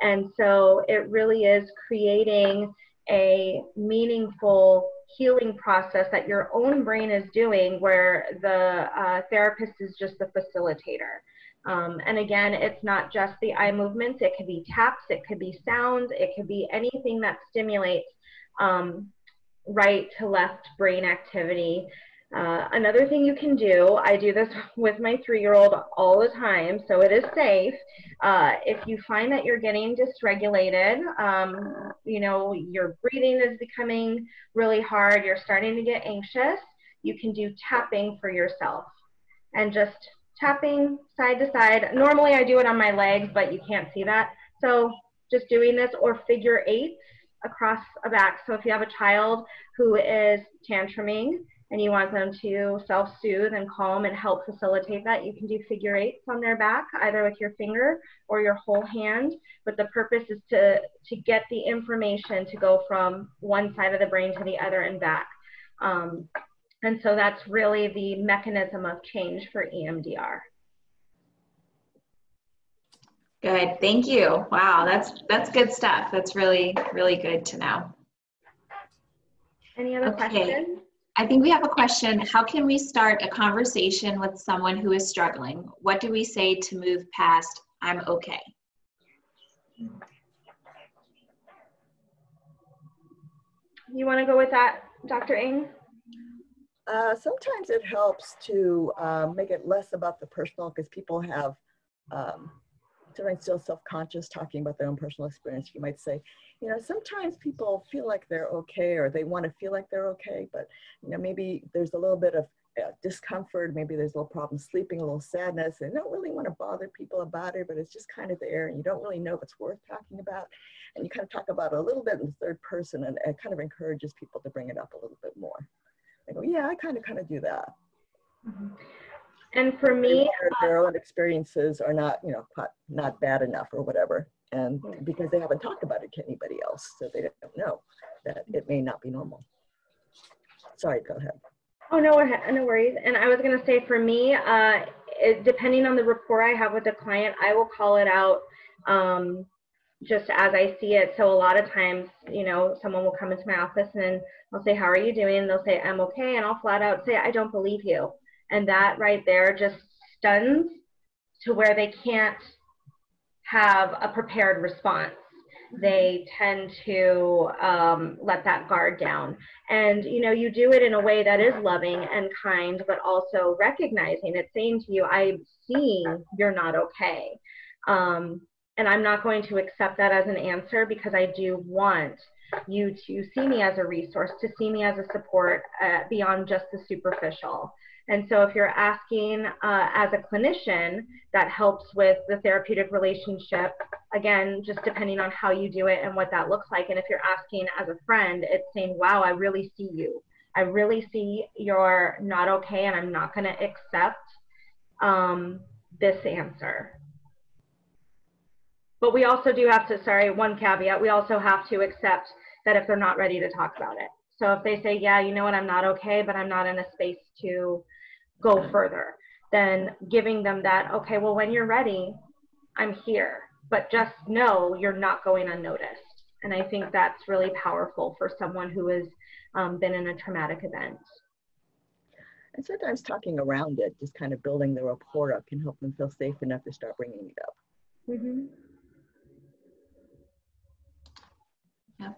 And so it really is creating a meaningful healing process that your own brain is doing, where the therapist is just the facilitator. And again, it's not just the eye movements. It could be taps, it could be sounds, it could be anything that stimulates right to left brain activity. Another thing you can do, I do this with my 3-year-old all the time, so it is safe. If you find that you're getting dysregulated, you know, your breathing is becoming really hard, you're starting to get anxious, you can do tapping for yourself. And just tapping side to side. Normally I do it on my legs, but you can't see that. So just doing this, or figure eights across a back. So if you have a child who is tantruming and you want them to self-soothe and calm and help facilitate that, you can do figure eights on their back, either with your finger or your whole hand. But the purpose is to get the information to go from one side of the brain to the other and back. And so that's really the mechanism of change for EMDR. Good, thank you. Wow, that's good stuff. That's really, really good to know. Any other questions? I think we have a question. How can we start a conversation with someone who is struggling? What do we say to move past, I'm okay? You want to go with that, Dr. Ing? Sometimes it helps to make it less about the personal, because people have sometimes still self-conscious talking about their own personal experience. You might say, you know, sometimes people feel like they're okay, or they want to feel like they're okay, but you know, maybe there's a little bit of discomfort, maybe there's a little problem sleeping, a little sadness, and they don't really want to bother people about it, but it's just kind of there, and you don't really know if it's worth talking about. And you kind of talk about it a little bit in the third person, and it kind of encourages people to bring it up a little bit more. They go, yeah, I kind of do that. Mm-hmm. And for me, their own experiences are not, you know, not bad enough or whatever. And because they haven't talked about it to anybody else, so they don't know that it may not be normal. Sorry, go ahead. Oh, no worries. And I was going to say, for me, depending on the rapport I have with the client, I will call it out just as I see it. So a lot of times, you know, someone will come into my office and I'll say, how are you doing? And they'll say, I'm okay. And I'll flat out say, I don't believe you. And that right there just stuns to where they can't have a prepared response. They tend to let that guard down. And, you know, you do it in a way that is loving and kind, but also recognizing it, saying to you, I'm seeing you're not okay. And I'm not going to accept that as an answer, because I do want you to see me as a resource, to see me as a support beyond just the superficial. And so if you're asking as a clinician, that helps with the therapeutic relationship, again, just depending on how you do it and what that looks like. And if you're asking as a friend, it's saying, wow, I really see you. I really see you're not okay, and I'm not going to accept this answer. But we also do have to, sorry, one caveat, we also have to accept that if they're not ready to talk about it. So if they say, yeah, you know what, I'm not okay, but I'm not in a space to go further, then giving them that, okay, well, when you're ready, I'm here, but just know you're not going unnoticed. And I think that's really powerful for someone who has been in a traumatic event. And sometimes talking around it, just kind of building the rapport up, can help them feel safe enough to start bringing it up. Mm-hmm. Yeah.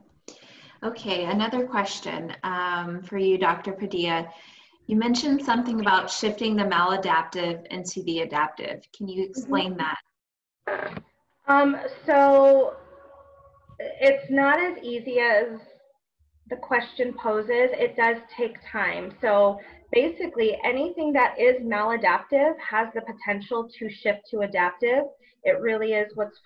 Okay, another question for you, Dr. Padilla. You mentioned something about shifting the maladaptive into the adaptive. Can you explain that? So it's not as easy as the question poses. It does take time. So basically, anything that is maladaptive has the potential to shift to adaptive. It really is what's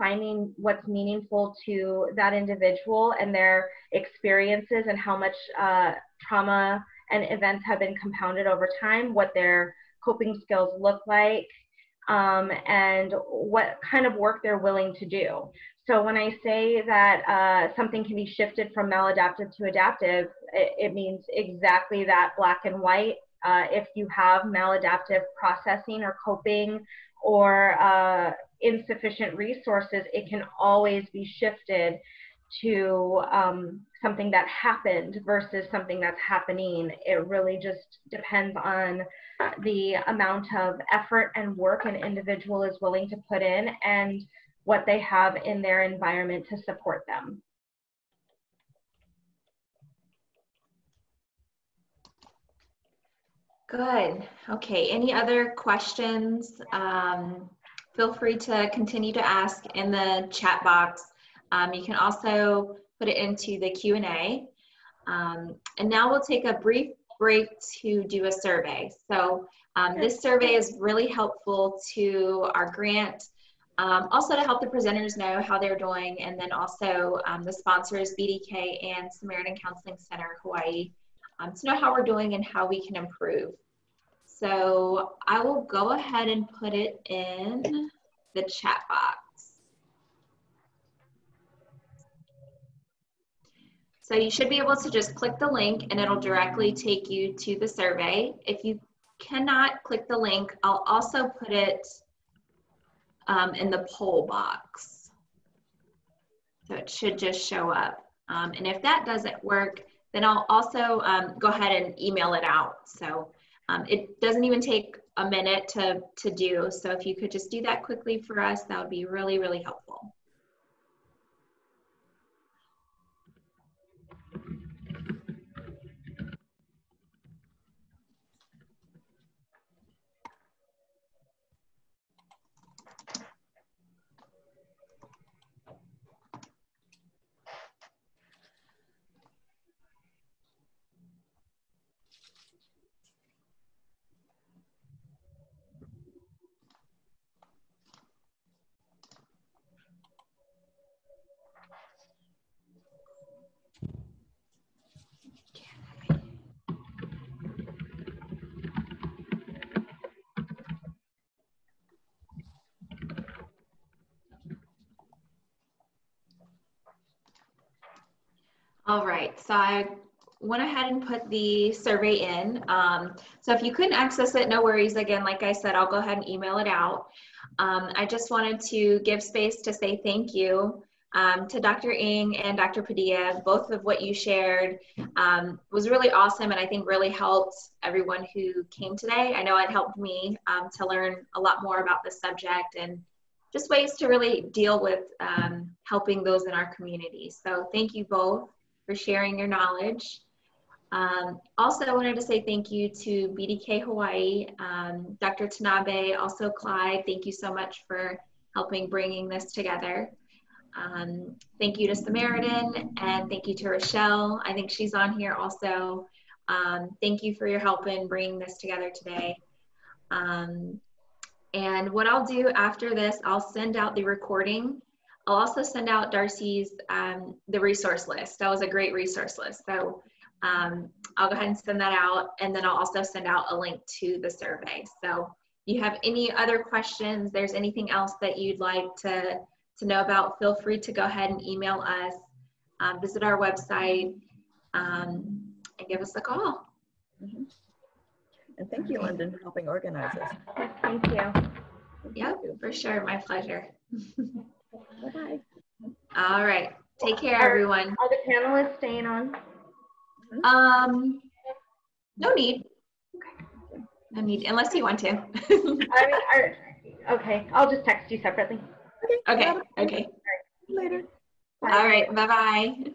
meaningful to that individual and their experiences, and how much trauma and events have been compounded over time, what their coping skills look like, and what kind of work they're willing to do. So when I say that something can be shifted from maladaptive to adaptive, it means exactly that, black and white. If you have maladaptive processing or coping or insufficient resources, it can always be shifted to something that happened versus something that's happening. It really just depends on the amount of effort and work an individual is willing to put in and what they have in their environment to support them. Good. Okay, any other questions? Feel free to continue to ask in the chat box. You can also put it into the Q&A. And now we'll take a brief break to do a survey. So this survey is really helpful to our grant, also to help the presenters know how they're doing, and then also the sponsors, BDK and Samaritan Counseling Center, Hawaii, to know how we're doing and how we can improve. So I will go ahead and put it in the chat box. So you should be able to just click the link and it'll directly take you to the survey. If you cannot click the link, I'll also put it in the poll box. So it should just show up. And if that doesn't work, then I'll also go ahead and email it out. So it doesn't even take a minute to do. So if you could just do that quickly for us, that would be really, really helpful. All right, so I went ahead and put the survey in. So if you couldn't access it, no worries. Again, like I said, I'll go ahead and email it out. I just wanted to give space to say thank you to Dr. Ing and Dr. Padilla. Both of what you shared was really awesome, and I think really helped everyone who came today. I know it helped me to learn a lot more about the subject and just ways to really deal with helping those in our community. So thank you both for sharing your knowledge. Also, I wanted to say thank you to BDK Hawaii, Dr. Tanabe, also Clyde. Thank you so much for helping bringing this together. Thank you to Samaritan, and thank you to Rochelle. I think she's on here also. Thank you for your help in bringing this together today. And what I'll do after this, I'll send out the recording. I'll also send out Darcy's, the resource list. That was a great resource list. So I'll go ahead and send that out, and then I'll also send out a link to the survey. So if you have any other questions, there's anything else that you'd like to know about, feel free to go ahead and email us, visit our website, and give us a call. Mm-hmm. And thank you, London, for helping organize this. Thank you. Yep, for sure, my pleasure. Bye-bye. All right, take care, everyone. Are the panelists staying on? No need. No need, unless you want to. I mean, okay, I'll just text you separately. Okay. Later. Bye. All right, bye-bye.